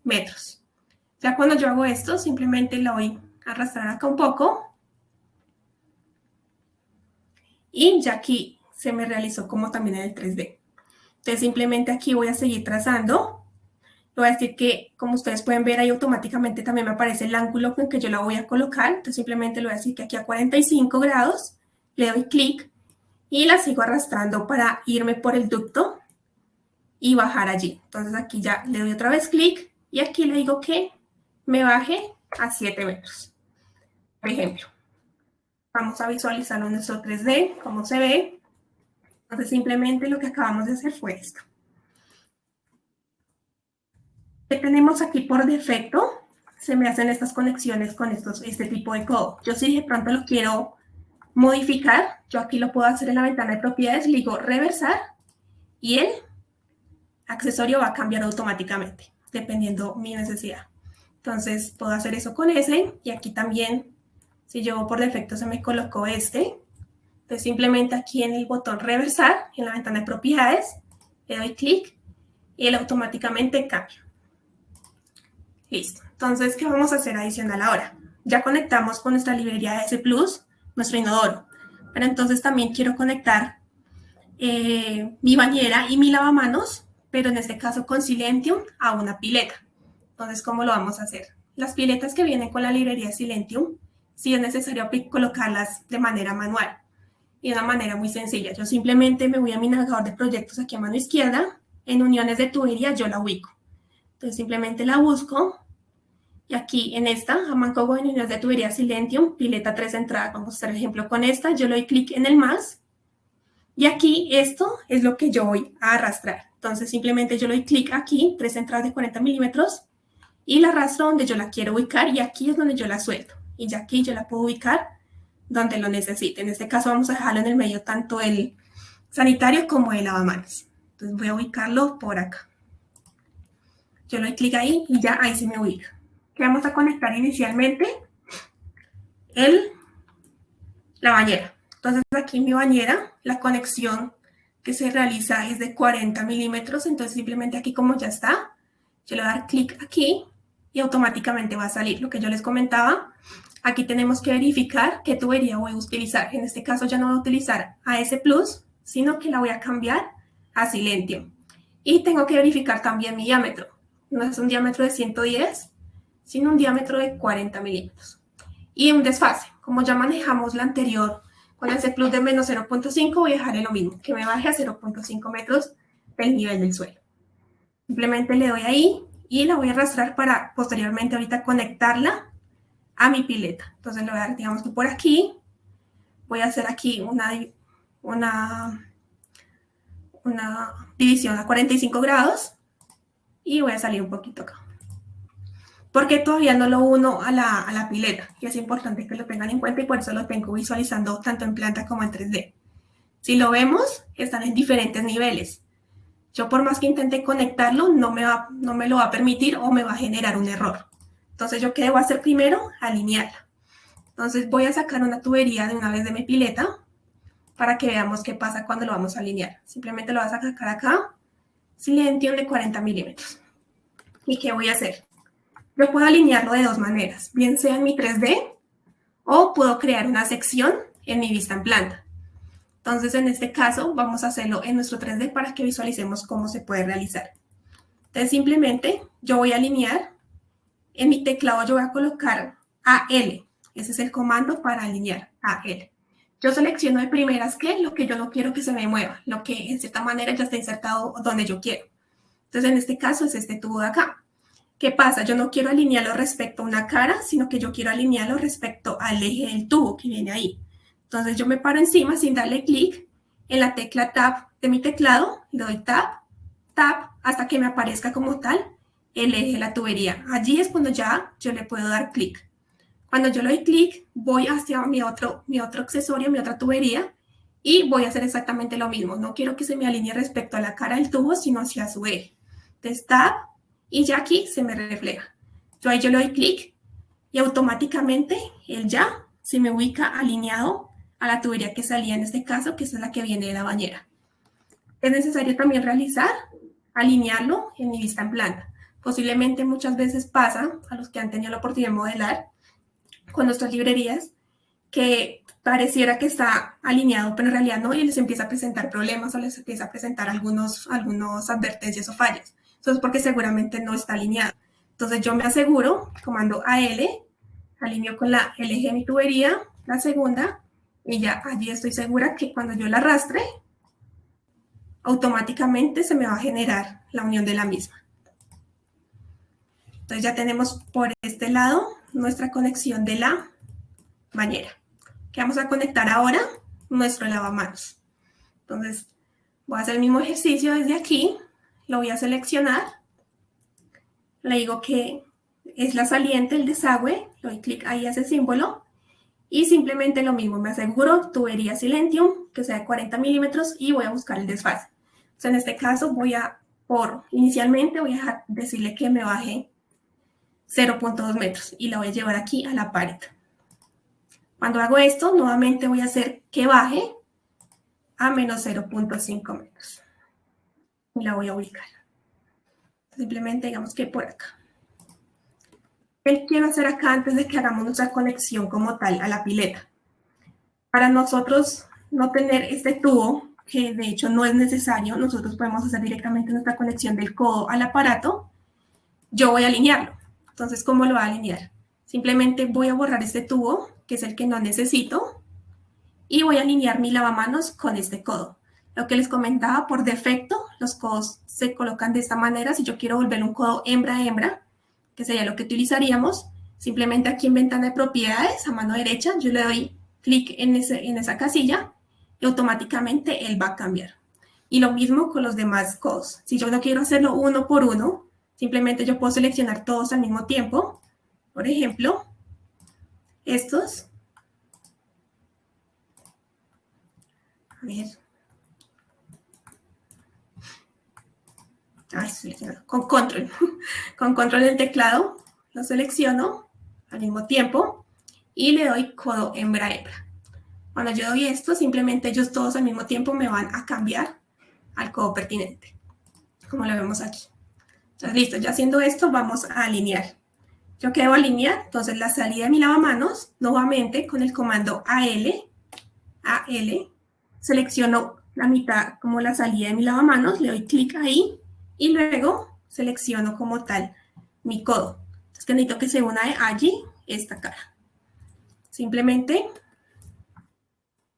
metros. Ya cuando yo hago esto, simplemente la voy a arrastrar acá un poco. Y ya aquí se me realizó como también en el 3D. Entonces simplemente aquí voy a seguir trazando. Le voy a decir que, como ustedes pueden ver, ahí automáticamente también me aparece el ángulo con que yo la voy a colocar. Entonces simplemente le voy a decir que aquí a 45 grados, le doy clic y la sigo arrastrando para irme por el ducto y bajar allí. Entonces aquí ya le doy otra vez clic y aquí le digo que me baje a 7 metros. Por ejemplo, vamos a visualizarlo en nuestro 3D, cómo se ve. Entonces simplemente lo que acabamos de hacer fue esto. ¿Qué tenemos aquí por defecto? Se me hacen estas conexiones con este tipo de codo. Yo si de pronto lo quiero modificar, yo aquí lo puedo hacer en la ventana de propiedades, le digo reversar y el accesorio va a cambiar automáticamente, dependiendo mi necesidad. Entonces puedo hacer eso con ese y aquí también, si yo por defecto se me colocó este, entonces simplemente aquí en el botón reversar, en la ventana de propiedades, le doy clic y él automáticamente cambia. Listo. Entonces, ¿qué vamos a hacer adicional ahora? Ya conectamos con nuestra librería de S+, nuestro inodoro. Pero entonces también quiero conectar mi bañera y mi lavamanos, pero en este caso con Silentium, a una pileta. Entonces, ¿cómo lo vamos a hacer? Las piletas que vienen con la librería Silentium, sí es necesario colocarlas de manera manual y de una manera muy sencilla. Yo simplemente me voy a mi navegador de proyectos aquí a mano izquierda, en uniones de tubería yo la ubico. Entonces simplemente la busco y aquí en esta, Amancogo en uniones de tubería Silentium, pileta 3 entradas, vamos a hacer ejemplo con esta, yo le doy clic en el más y aquí esto es lo que yo voy a arrastrar. Entonces simplemente yo le doy clic aquí, 3 entradas de 40 milímetros y la arrastro donde yo la quiero ubicar y aquí es donde yo la suelto. Y ya aquí yo la puedo ubicar donde lo necesite. En este caso vamos a dejarlo en el medio tanto el sanitario como el lavamanos. Entonces voy a ubicarlo por acá. Yo le doy clic ahí y ya ahí se me ubica. ¿Qué vamos a conectar inicialmente? La bañera. Entonces aquí en mi bañera la conexión que se realiza es de 40 milímetros. Entonces simplemente aquí como ya está, yo le voy a dar clic aquí y automáticamente va a salir. Lo que yo les comentaba, aquí tenemos que verificar qué tubería voy a utilizar. En este caso ya no voy a utilizar AS+, sino que la voy a cambiar a Silentium. Y tengo que verificar también mi diámetro. No es un diámetro de 110, sino un diámetro de 40 milímetros. Y un desfase. Como ya manejamos la anterior con el C+ de menos 0.5, voy a dejarle lo mismo, que me baje a 0.5 metros del nivel del suelo. Simplemente le doy ahí y la voy a arrastrar para posteriormente ahorita conectarla a mi pileta. Entonces le voy a dar, digamos que por aquí, voy a hacer aquí una división a 45 grados y voy a salir un poquito acá. Porque todavía no lo uno a la pileta, y es importante que lo tengan en cuenta y por eso lo tengo visualizando tanto en planta como en 3D. Si lo vemos, están en diferentes niveles. Yo por más que intente conectarlo, no me lo va a permitir o me va a generar un error. Entonces, ¿yo qué debo hacer primero? Alinearla. Entonces, voy a sacar una tubería de una vez de mi pileta para que veamos qué pasa cuando lo vamos a alinear. Simplemente lo vas a sacar acá, Silentium de 40 milímetros. ¿Y qué voy a hacer? Yo puedo alinearlo de dos maneras, bien sea en mi 3D o puedo crear una sección en mi vista en planta. Entonces, en este caso, vamos a hacerlo en nuestro 3D para que visualicemos cómo se puede realizar. Entonces, simplemente yo voy a alinear. En mi teclado yo voy a colocar AL. Ese es el comando para alinear, AL. Yo selecciono de primeras lo que yo no quiero que se me mueva, lo que en cierta manera ya está insertado donde yo quiero. Entonces, en este caso es este tubo de acá. ¿Qué pasa? Yo no quiero alinearlo respecto a una cara, sino que yo quiero alinearlo respecto al eje del tubo que viene ahí. Entonces, yo me paro encima sin darle clic en la tecla Tab de mi teclado, le doy Tab, Tab, hasta que me aparezca como tal el eje de la tubería. Allí es cuando ya yo le puedo dar clic. Cuando yo le doy clic, voy hacia mi otro accesorio, mi otra tubería, y voy a hacer exactamente lo mismo. No quiero que se me alinee respecto a la cara del tubo, sino hacia su eje. Entonces, Tab, y ya aquí se me refleja. Yo le doy clic y automáticamente él ya se me ubica alineado a la tubería que salía en este caso, que es la que viene de la bañera. Es necesario también alinearlo en mi vista en planta. Posiblemente muchas veces pasa, a los que han tenido la oportunidad de modelar con nuestras librerías, que pareciera que está alineado, pero en realidad no, y les empieza a presentar problemas o les empieza a presentar algunos advertencias o fallas. Eso es porque seguramente no está alineado. Entonces yo me aseguro, comando AL, alineo con el eje de mi tubería, la segunda, y ya allí estoy segura que cuando yo la arrastre, automáticamente se me va a generar la unión de la misma. Entonces ya tenemos por este lado nuestra conexión de la bañera. ¿Qué vamos a conectar ahora? Nuestro lavamanos. Entonces voy a hacer el mismo ejercicio desde aquí. Lo voy a seleccionar. Le digo que es la saliente, el desagüe. Le doy clic ahí a ese símbolo. Y simplemente lo mismo. Me aseguro tubería Silentium, que sea de 40 milímetros, y voy a buscar el desfase. Entonces, en este caso inicialmente voy a decirle que me baje 0.2 metros y la voy a llevar aquí a la pared. Cuando hago esto, nuevamente voy a hacer que baje a menos 0.5 metros. Y la voy a ubicar. Simplemente digamos que por acá. ¿Qué quiero hacer acá antes de que hagamos nuestra conexión como tal a la pileta? Para nosotros no tener este tubo, que de hecho no es necesario, nosotros podemos hacer directamente nuestra conexión del codo al aparato. Yo voy a alinearlo. Entonces, ¿cómo lo voy a alinear? Simplemente voy a borrar este tubo, que es el que no necesito, y voy a alinear mi lavamanos con este codo. Lo que les comentaba, por defecto, los codos se colocan de esta manera. Si yo quiero volver un codo hembra-hembra, que sería lo que utilizaríamos, simplemente aquí en ventana de propiedades, a mano derecha, yo le doy clic en esa casilla y automáticamente él va a cambiar. Y lo mismo con los demás codos. Si yo no quiero hacerlo uno por uno, simplemente yo puedo seleccionar todos al mismo tiempo. Por ejemplo, estos. A ver. Con control. Con control del teclado lo selecciono al mismo tiempo y le doy codo hembra-hembra. Cuando yo doy esto, simplemente ellos todos al mismo tiempo me van a cambiar al codo pertinente, como lo vemos aquí. Entonces, listo, ya haciendo esto, vamos a alinear. Yo quedo alinear, entonces la salida de mi lavamanos, nuevamente con el comando AL, selecciono la mitad como la salida de mi lavamanos, le doy clic ahí y luego selecciono como tal mi codo. Entonces, que necesito que se una allí esta cara. Simplemente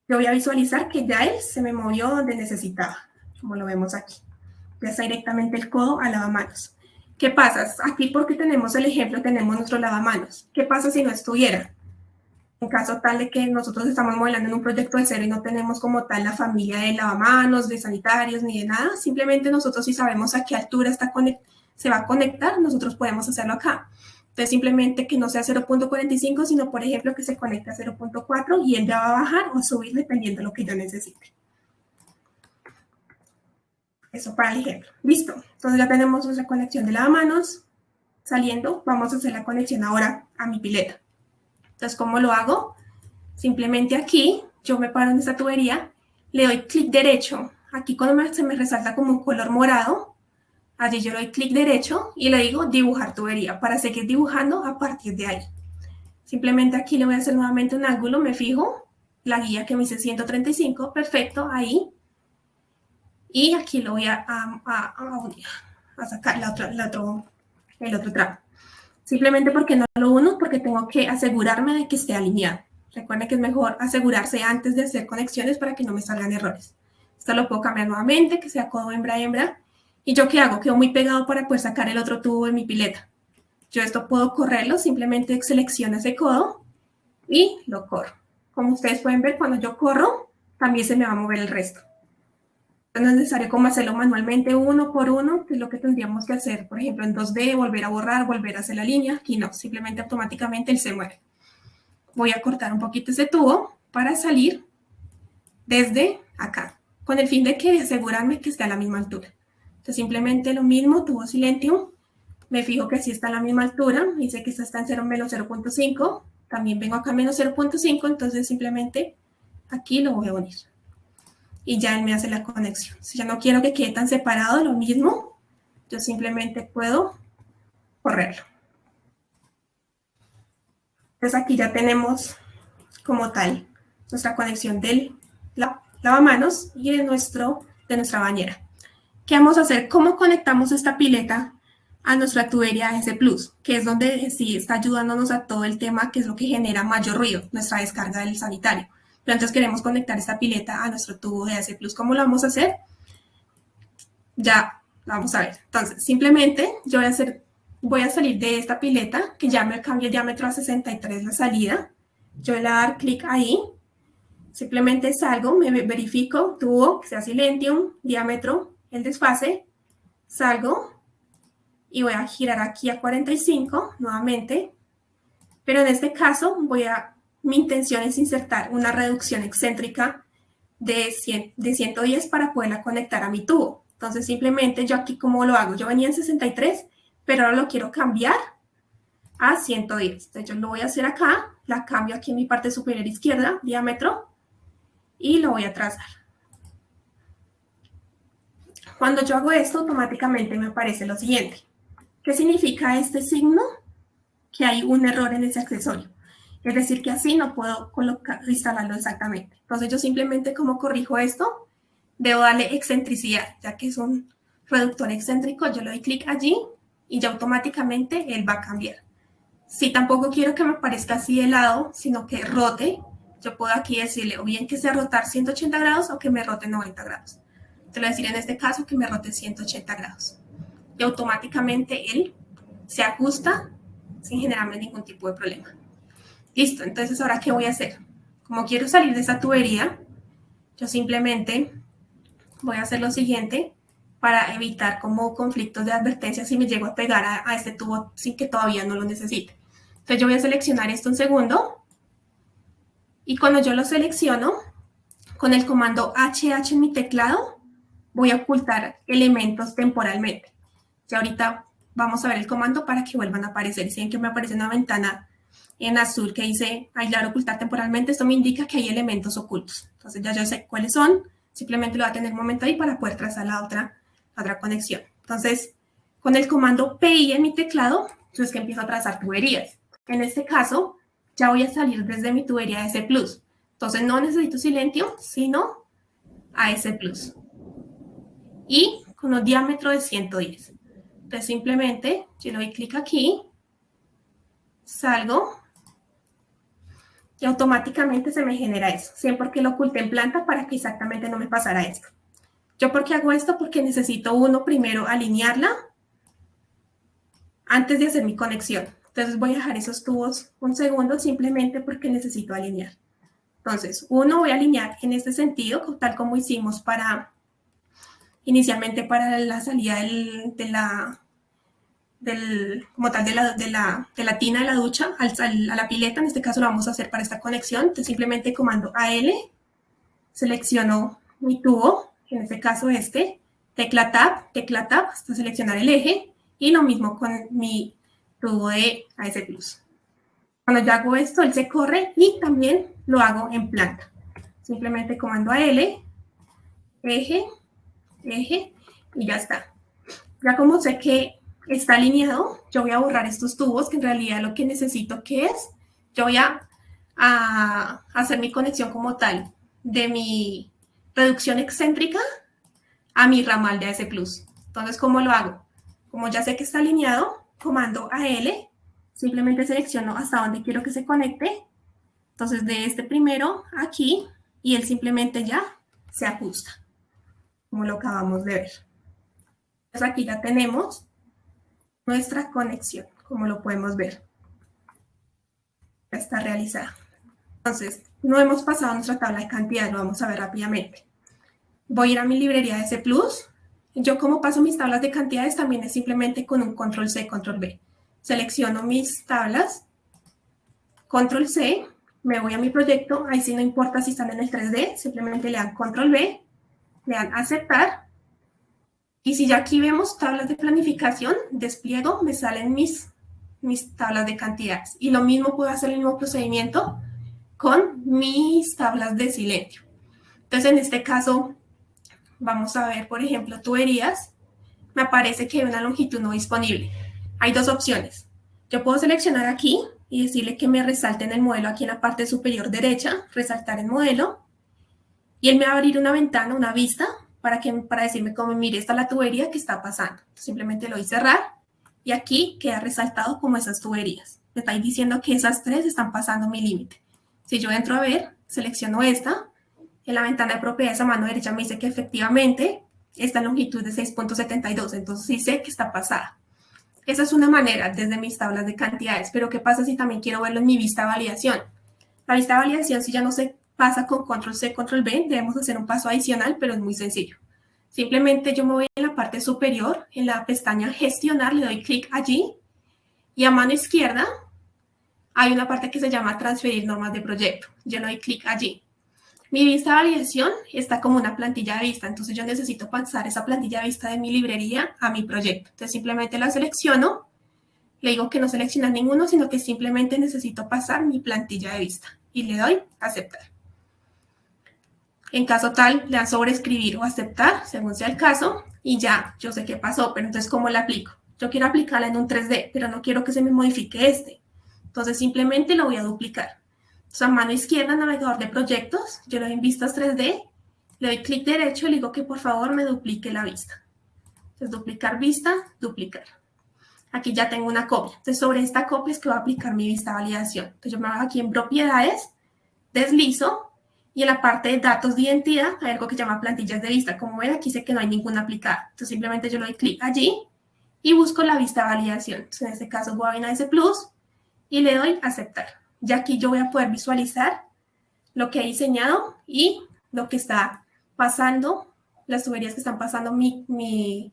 yo voy a visualizar que ya él se me movió donde necesitaba, como lo vemos aquí. Ya está directamente el codo al lavamanos. ¿Qué pasa? Aquí porque tenemos el ejemplo, tenemos nuestro lavamanos. ¿Qué pasa si no estuviera? En caso tal de que nosotros estamos modelando en un proyecto de cero y no tenemos como tal la familia de lavamanos, de sanitarios, ni de nada, simplemente nosotros si sabemos a qué altura se va a conectar, nosotros podemos hacerlo acá. Entonces simplemente que no sea 0.45, sino por ejemplo que se conecte a 0.4 y él ya va a bajar o a subir dependiendo de lo que yo necesite. Eso para el ejemplo. Listo. Entonces ya tenemos nuestra conexión de lavamanos. Saliendo, vamos a hacer la conexión ahora a mi pileta. Entonces, ¿cómo lo hago? Simplemente aquí, yo me paro en esta tubería, le doy clic derecho. Aquí cuando se me resalta como un color morado, allí yo le doy clic derecho y le digo dibujar tubería para seguir dibujando a partir de ahí. Simplemente aquí le voy a hacer nuevamente un ángulo, me fijo la guía que me dice 135, perfecto, ahí. Y aquí lo voy a sacar el otro tramo. Simplemente porque no lo uno, porque tengo que asegurarme de que esté alineado. Recuerden que es mejor asegurarse antes de hacer conexiones para que no me salgan errores. Esto lo puedo cambiar nuevamente, que sea codo hembra, hembra. ¿Y yo qué hago? Quedo muy pegado para poder sacar el otro tubo de mi pileta. Yo esto puedo correrlo, simplemente selecciono ese codo y lo corro. Como ustedes pueden ver, cuando yo corro, también se me va a mover el resto. No es necesario como hacerlo manualmente uno por uno, que es lo que tendríamos que hacer, por ejemplo, en 2D, volver a borrar, volver a hacer la línea. Aquí no, simplemente automáticamente él se mueve. Voy a cortar un poquito ese tubo para salir desde acá, con el fin de que asegurarme que esté a la misma altura. Entonces simplemente lo mismo, tubo Silentium, me fijo que sí está a la misma altura, dice que esta está en 0 menos 0.5, también vengo acá a menos 0.5, entonces simplemente aquí lo voy a unir. Y ya él me hace la conexión. Si ya no quiero que quede tan separado, lo mismo, yo simplemente puedo correrlo. Entonces aquí ya tenemos como tal nuestra conexión del lavamanos y de nuestra bañera. ¿Qué vamos a hacer? ¿Cómo conectamos esta pileta a nuestra tubería S+, que es donde sí está ayudándonos a todo el tema, que es lo que genera mayor ruido, nuestra descarga del sanitario? Pero entonces queremos conectar esta pileta a nuestro tubo de AC+. ¿Cómo lo vamos a hacer? Ya lo vamos a ver. Entonces, simplemente yo voy a salir de esta pileta, que ya me cambia el diámetro a 63 la salida. Yo le voy a dar clic ahí. Simplemente salgo, me verifico, tubo, que sea Silentium, diámetro, el desfase. Salgo y voy a girar aquí a 45 nuevamente. Pero en este caso mi intención es insertar una reducción excéntrica de 110 para poderla conectar a mi tubo. Entonces, simplemente yo aquí, ¿cómo lo hago? Yo venía en 63, pero ahora lo quiero cambiar a 110. Entonces, yo lo voy a hacer acá, la cambio aquí en mi parte superior izquierda, diámetro, y lo voy a trazar. Cuando yo hago esto, automáticamente me aparece lo siguiente. ¿Qué significa este signo? Que hay un error en ese accesorio. Es decir, que así no puedo instalarlo exactamente. Entonces yo simplemente, como corrijo esto, debo darle excentricidad, ya que es un reductor excéntrico, yo le doy clic allí y ya automáticamente él va a cambiar. Si tampoco quiero que me parezca así de lado, sino que rote, yo puedo aquí decirle o bien que sea rotar 180 grados o que me rote 90 grados. Te lo voy a decir en este caso que me rote 180 grados. Y automáticamente él se ajusta sin generarme ningún tipo de problema. Listo, entonces ahora ¿qué voy a hacer? Como quiero salir de esa tubería, yo simplemente voy a hacer lo siguiente para evitar como conflictos de advertencia si me llego a pegar a este tubo sin que todavía no lo necesite. Entonces yo voy a seleccionar esto un segundo y cuando yo lo selecciono, con el comando HH en mi teclado, voy a ocultar elementos temporalmente. Ya ahorita vamos a ver el comando para que vuelvan a aparecer. Si ven que me aparece una ventana en azul que dice aislar, ocultar temporalmente, esto me indica que hay elementos ocultos. Entonces ya yo sé cuáles son, simplemente lo voy a tener un momento ahí para poder trazar la otra conexión. Entonces, con el comando PI en mi teclado, yo es que empiezo a trazar tuberías. En este caso, ya voy a salir desde mi tubería S+. Entonces no necesito Silentium, sino AS+. Y con un diámetro de 110. Entonces simplemente yo le doy clic aquí, salgo y automáticamente se me genera eso. Siempre que lo oculté en planta para que exactamente no me pasara esto. ¿Yo por qué hago esto? Porque necesito primero alinearla antes de hacer mi conexión. Entonces voy a dejar esos tubos un segundo simplemente porque necesito alinear. Entonces, voy a alinear en este sentido, tal como hicimos inicialmente para la salida de la tina de la ducha a la pileta. En este caso lo vamos a hacer para esta conexión. Entonces simplemente comando AL, selecciono mi tubo, en este caso tecla tab hasta seleccionar el eje y lo mismo con mi tubo de AS+. Cuando yo hago esto, él se corre y también lo hago en planta. Simplemente comando AL, eje, y ya está. Ya como sé que está alineado, yo voy a borrar estos tubos, que en realidad lo que necesito yo voy a a hacer mi conexión como tal de mi reducción excéntrica a mi ramal de AS+. Entonces, ¿cómo lo hago? Como ya sé que está alineado, comando AL, simplemente selecciono hasta donde quiero que se conecte. Entonces, de este primero aquí, y él simplemente ya se ajusta, como lo acabamos de ver. Entonces, aquí ya tenemos nuestra conexión, como lo podemos ver. Ya está realizada. Entonces, no hemos pasado nuestra tabla de cantidad, lo vamos a ver rápidamente. Voy a ir a mi librería de C+. Yo como paso mis tablas de cantidades también es simplemente con un control C, control V. Selecciono mis tablas, control C, me voy a mi proyecto, ahí sí no importa si están en el 3D, simplemente le dan control V, le dan aceptar, y si ya aquí vemos tablas de planificación, despliego, me salen mis tablas de cantidades. Y lo mismo puedo hacer el mismo procedimiento con mis tablas de silencio. Entonces, en este caso, vamos a ver, por ejemplo, tuberías. Me aparece que hay una longitud no disponible. Hay dos opciones. Yo puedo seleccionar aquí y decirle que me resalte en el modelo aquí en la parte superior derecha, resaltar el modelo, y él me va a abrir una ventana, una vista, para decirme cómo, mire, esta es la tubería que está pasando. Simplemente lo doy cerrar y aquí queda resaltado como esas tuberías. Me está diciendo que esas tres están pasando mi límite. Si yo entro a ver, selecciono esta, en la ventana de propiedades a mano derecha me dice que efectivamente esta longitud es 6.72, entonces sí sé que está pasada. Esa es una manera desde mis tablas de cantidades, pero ¿qué pasa si también quiero verlo en mi vista de validación? La vista de validación, si ya no se pasa con control C, control V, debemos hacer un paso adicional, pero es muy sencillo. Simplemente yo me voy en la parte superior, en la pestaña gestionar, le doy clic allí, y a mano izquierda hay una parte que se llama transferir normas de proyecto. Yo le doy clic allí. Mi vista de validación está como una plantilla de vista, entonces yo necesito pasar esa plantilla de vista de mi librería a mi proyecto. Entonces simplemente la selecciono, le digo que no selecciona ninguno, sino que simplemente necesito pasar mi plantilla de vista y le doy aceptar. En caso tal, le dan sobre escribir o aceptar, según sea el caso, y ya, yo sé qué pasó, pero entonces, ¿cómo la aplico? Yo quiero aplicarla en un 3D, pero no quiero que se me modifique este. Entonces, simplemente lo voy a duplicar. Entonces, a mano izquierda, navegador de proyectos, yo le doy en vistas 3D, le doy clic derecho y le digo que por favor me duplique la vista. Entonces, duplicar vista, duplicar. Aquí ya tengo una copia. Entonces, sobre esta copia es que voy a aplicar mi vista de validación. Entonces, yo me bajo aquí en propiedades, deslizo, y en la parte de datos de identidad hay algo que se llama plantillas de vista. Como ven, aquí sé que no hay ninguna aplicada. Entonces, simplemente yo le doy clic allí y busco la vista de validación. Entonces, en este caso, voy a ir a S+, y le doy aceptar. Ya aquí yo voy a poder visualizar lo que he diseñado y lo que está pasando, las tuberías que están pasando mi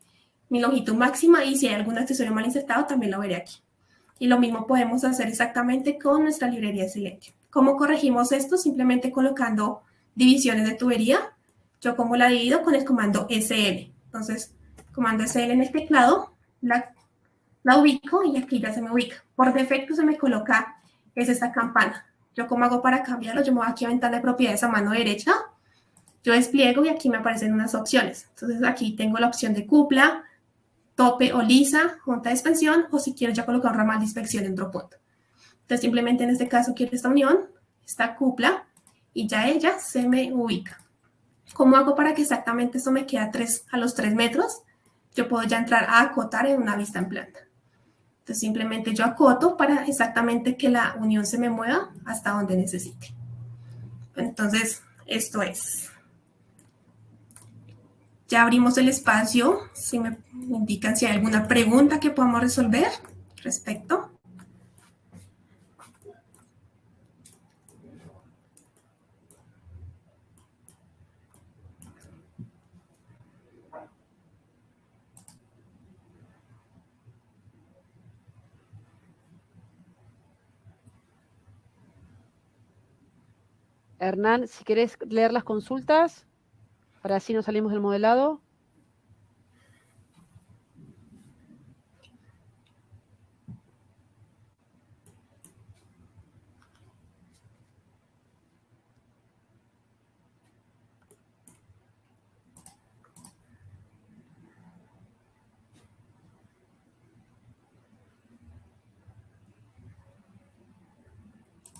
longitud máxima, y si hay algún accesorio mal insertado también lo veré aquí. Y lo mismo podemos hacer exactamente con nuestra librería de silencio. ¿Cómo corregimos esto? Simplemente colocando divisiones de tubería. Yo como la divido con el comando SL. Entonces, comando SL en el teclado, la ubico y aquí ya se me ubica. Por defecto se me coloca esta campana. Yo como hago para cambiarlo, yo me voy aquí a ventana de propiedades a mano derecha, yo despliego y aquí me aparecen unas opciones. Entonces aquí tengo la opción de cupla, tope o lisa, junta de expansión, o si quiero ya colocar un ramal de inspección en otro punto. Entonces simplemente en este caso quiero esta unión, esta cupla, y ya ella se me ubica. ¿Cómo hago para que exactamente esto me quede a los 3 metros? Yo puedo ya entrar a acotar en una vista en planta. Entonces simplemente yo acoto para exactamente que la unión se me mueva hasta donde necesite. Entonces, esto es. Ya abrimos el espacio, si me indican si hay alguna pregunta que podamos resolver respecto. Hernán, si querés leer las consultas, para así no salimos del modelado.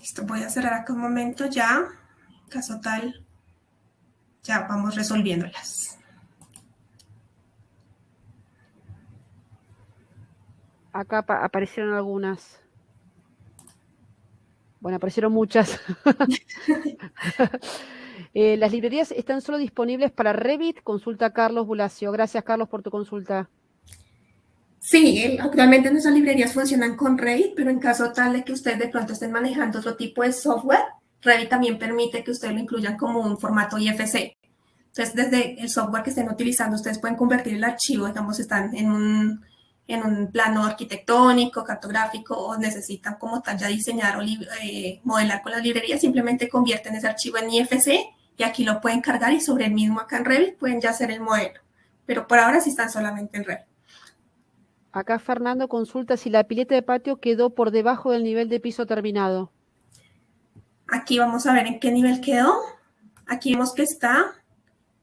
Listo, voy a cerrar acá un momento ya. Caso tal, ya vamos resolviéndolas. Acá aparecieron algunas. Bueno, aparecieron muchas. Las librerías están solo disponibles para Revit. Consulta a Carlos Bulacio. Gracias, Carlos, por tu consulta. Sí, actualmente nuestras librerías funcionan con Revit, pero en caso tal de que ustedes de pronto estén manejando otro tipo de software, Revit también permite que ustedes lo incluyan como un formato IFC. Entonces, desde el software que estén utilizando, ustedes pueden convertir el archivo, digamos, están en un plano arquitectónico, cartográfico, o necesitan como tal ya diseñar o modelar con la librería, simplemente convierten ese archivo en IFC y aquí lo pueden cargar y sobre el mismo acá en Revit pueden ya hacer el modelo. Pero por ahora sí están solamente en Revit. Acá Fernando consulta si la pileta de patio quedó por debajo del nivel de piso terminado. Aquí vamos a ver en qué nivel quedó. Aquí vemos que está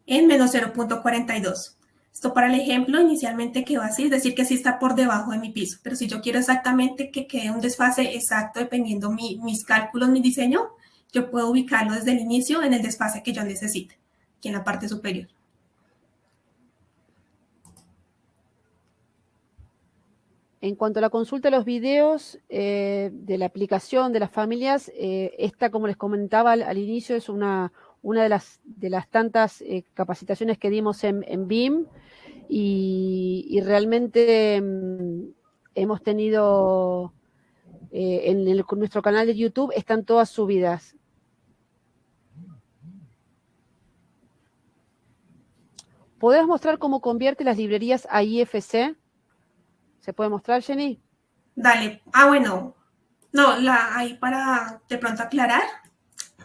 en menos 0.42. Esto para el ejemplo inicialmente quedó así, es decir, que sí está por debajo de mi piso. Pero si yo quiero exactamente que quede un desfase exacto dependiendo mis cálculos, mi diseño, yo puedo ubicarlo desde el inicio en el desfase que yo necesite, aquí en la parte superior. En cuanto a la consulta de los videos de la aplicación de las familias, esta, como les comentaba al inicio, es una de las tantas capacitaciones que dimos en BIM y realmente hemos tenido en nuestro canal de YouTube, están todas subidas. ¿Podés mostrar cómo convierte las librerías a IFC? ¿Se puede mostrar, Jenny? Dale. Bueno. No, ahí para de pronto aclarar,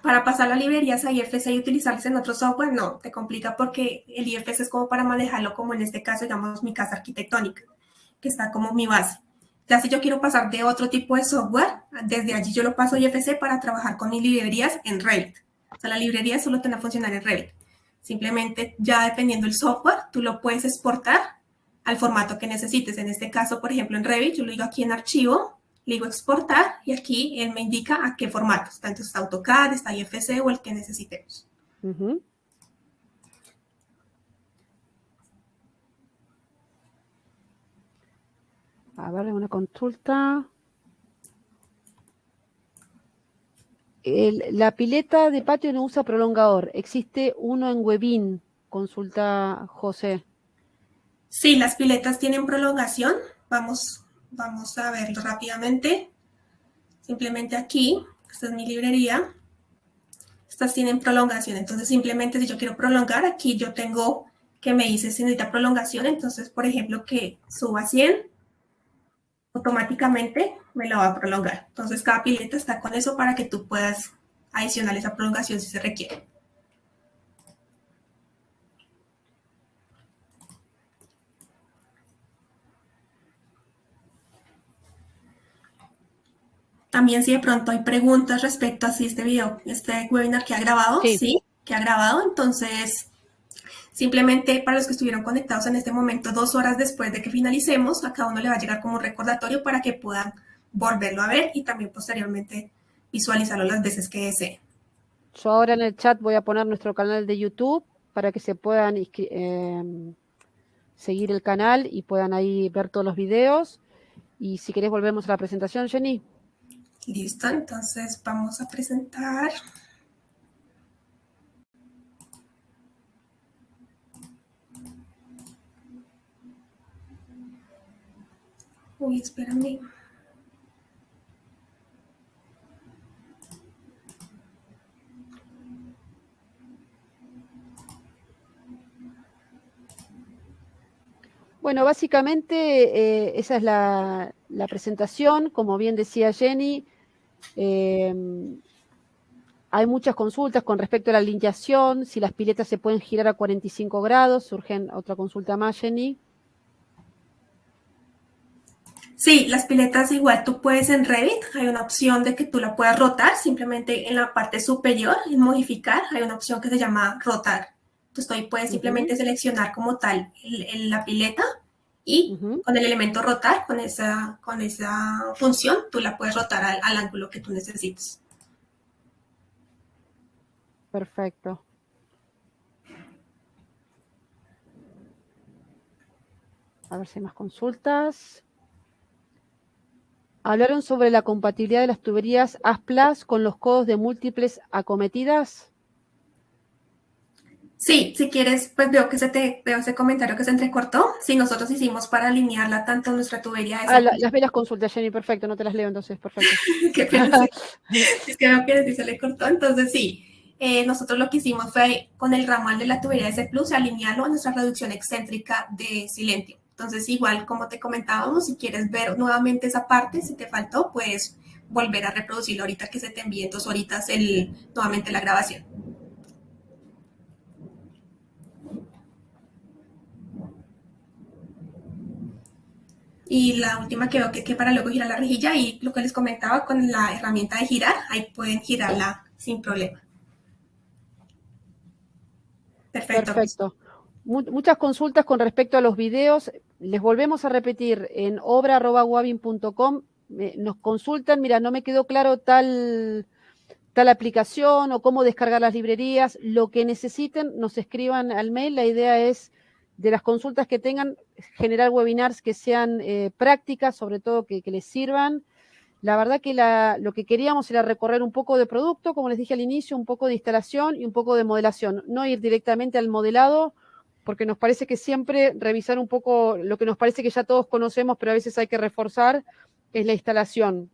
para pasar las librerías a IFC y utilizarlas en otro software, no, te complica porque el IFC es como para manejarlo, como en este caso, digamos, mi casa arquitectónica, que está como mi base. Ya si yo quiero pasar de otro tipo de software, desde allí yo lo paso a IFC para trabajar con mis librerías en Revit. O sea, la librería solo tiene que funcionar en Revit. Simplemente ya dependiendo del software, tú lo puedes exportar al formato que necesites. En este caso, por ejemplo, en Revit, yo lo digo aquí en archivo, le digo exportar y aquí él me indica a qué formato. Entonces está AutoCAD, está IFC o el que necesitemos. A ver, una consulta. La pileta de patio no usa prolongador. Existe uno en Webin. Consulta José. Sí, las piletas tienen prolongación. Vamos a verlo rápidamente. Simplemente aquí, esta es mi librería. Estas tienen prolongación. Entonces, simplemente si yo quiero prolongar, aquí yo tengo que me dice si necesita prolongación. Entonces, por ejemplo, que suba a 100, automáticamente me lo va a prolongar. Entonces, cada pileta está con eso para que tú puedas adicionar esa prolongación si se requiere. También si de pronto hay preguntas respecto a si este video, este webinar que ha grabado, sí, que ha grabado, entonces simplemente para los que estuvieron conectados en este momento 2 horas después de que finalicemos, a cada uno le va a llegar como un recordatorio para que puedan volverlo a ver y también posteriormente visualizarlo las veces que deseen. Yo ahora en el chat voy a poner nuestro canal de YouTube para que se puedan seguir el canal y puedan ahí ver todos los videos. Y si querés volvemos a la presentación, Jenny. Listo, entonces vamos a presentar. Uy, espérame. Bueno, básicamente esa es la presentación. Como bien decía Jenny, hay muchas consultas con respecto a la alineación, si las piletas se pueden girar a 45 grados. Surgen otra consulta más, Jenny. Sí, las piletas igual tú puedes en Revit, hay una opción de que tú la puedas rotar, simplemente en la parte superior, en modificar, hay una opción que se llama rotar. Entonces tú ahí puedes simplemente seleccionar como tal la pileta y con el elemento rotar, con esa función, tú la puedes rotar al ángulo que tú necesites. Perfecto. A ver si hay más consultas. ¿Hablaron sobre la compatibilidad de las tuberías ASPLAS con los codos de múltiples acometidas? Sí, si quieres, pues veo ese comentario que se entrecortó. Sí, nosotros hicimos para alinearla tanto nuestra tubería de Las ve las consultas, Jenny, perfecto, no te las leo entonces, perfecto. Qué pena, sí. Es que veo que se le cortó, entonces sí. Nosotros lo que hicimos fue con el ramal de la tubería S Plus alinearlo a nuestra reducción excéntrica de Silentio. Entonces, igual como te comentábamos, si quieres ver nuevamente esa parte, si te faltó, puedes volver a reproducirlo ahorita que se te envíe en 2 horitas nuevamente la grabación. Y la última que veo que para luego girar la rejilla y lo que les comentaba con la herramienta de girar, ahí pueden girarla sin problema. Perfecto. Muchas consultas con respecto a los videos. Les volvemos a repetir en obra@wabin.com. Nos consultan, mira, no me quedó claro tal aplicación o cómo descargar las librerías. Lo que necesiten, nos escriban al mail. La idea es, de las consultas que tengan, generar webinars que sean prácticas, sobre todo que les sirvan. La verdad que lo que queríamos era recorrer un poco de producto, como les dije al inicio, un poco de instalación y un poco de modelación. No ir directamente al modelado, porque nos parece que siempre revisar un poco lo que nos parece que ya todos conocemos, pero a veces hay que reforzar, es la instalación.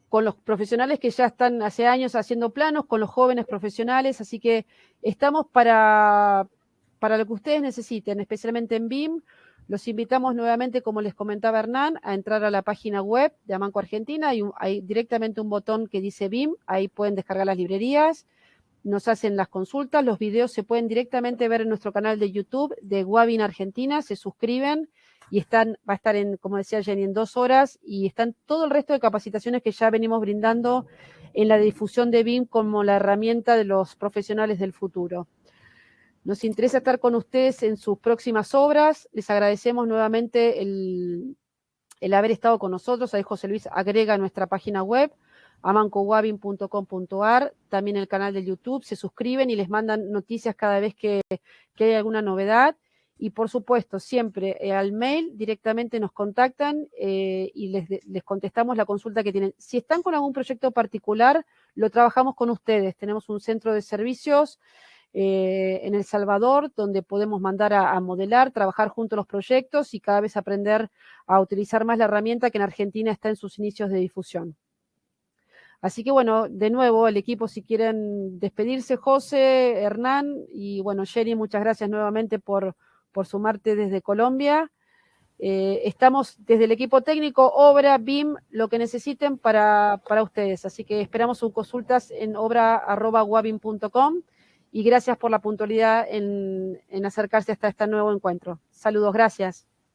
Con los profesionales que ya están hace años haciendo planos, con los jóvenes profesionales, así que estamos para lo que ustedes necesiten, especialmente en BIM. Los invitamos nuevamente, como les comentaba Hernán, a entrar a la página web de Amanco Argentina. Hay directamente un botón que dice BIM, ahí pueden descargar las librerías, nos hacen las consultas, los videos se pueden directamente ver en nuestro canal de YouTube de Wabin Argentina, se suscriben y va a estar como decía Jenny, en 2 horas, y están todo el resto de capacitaciones que ya venimos brindando en la difusión de BIM como la herramienta de los profesionales del futuro. Nos interesa estar con ustedes en sus próximas obras. Les agradecemos nuevamente el haber estado con nosotros. Ahí José Luis agrega a nuestra página web, amancowabin.com.ar, también el canal de YouTube. Se suscriben y les mandan noticias cada vez que hay alguna novedad. Y por supuesto, siempre al mail directamente nos contactan y les contestamos la consulta que tienen. Si están con algún proyecto particular, lo trabajamos con ustedes. Tenemos un centro de servicios en El Salvador, donde podemos mandar a modelar, trabajar junto a los proyectos y cada vez aprender a utilizar más la herramienta que en Argentina está en sus inicios de difusión. Así que bueno, de nuevo, el equipo, si quieren despedirse, José, Hernán, y bueno, Jenny, muchas gracias nuevamente por sumarte desde Colombia. Estamos desde el equipo técnico, obra, BIM, lo que necesiten para ustedes. Así que esperamos sus consultas en obra@wabin.com. Y gracias por la puntualidad en acercarse hasta este nuevo encuentro. Saludos, gracias.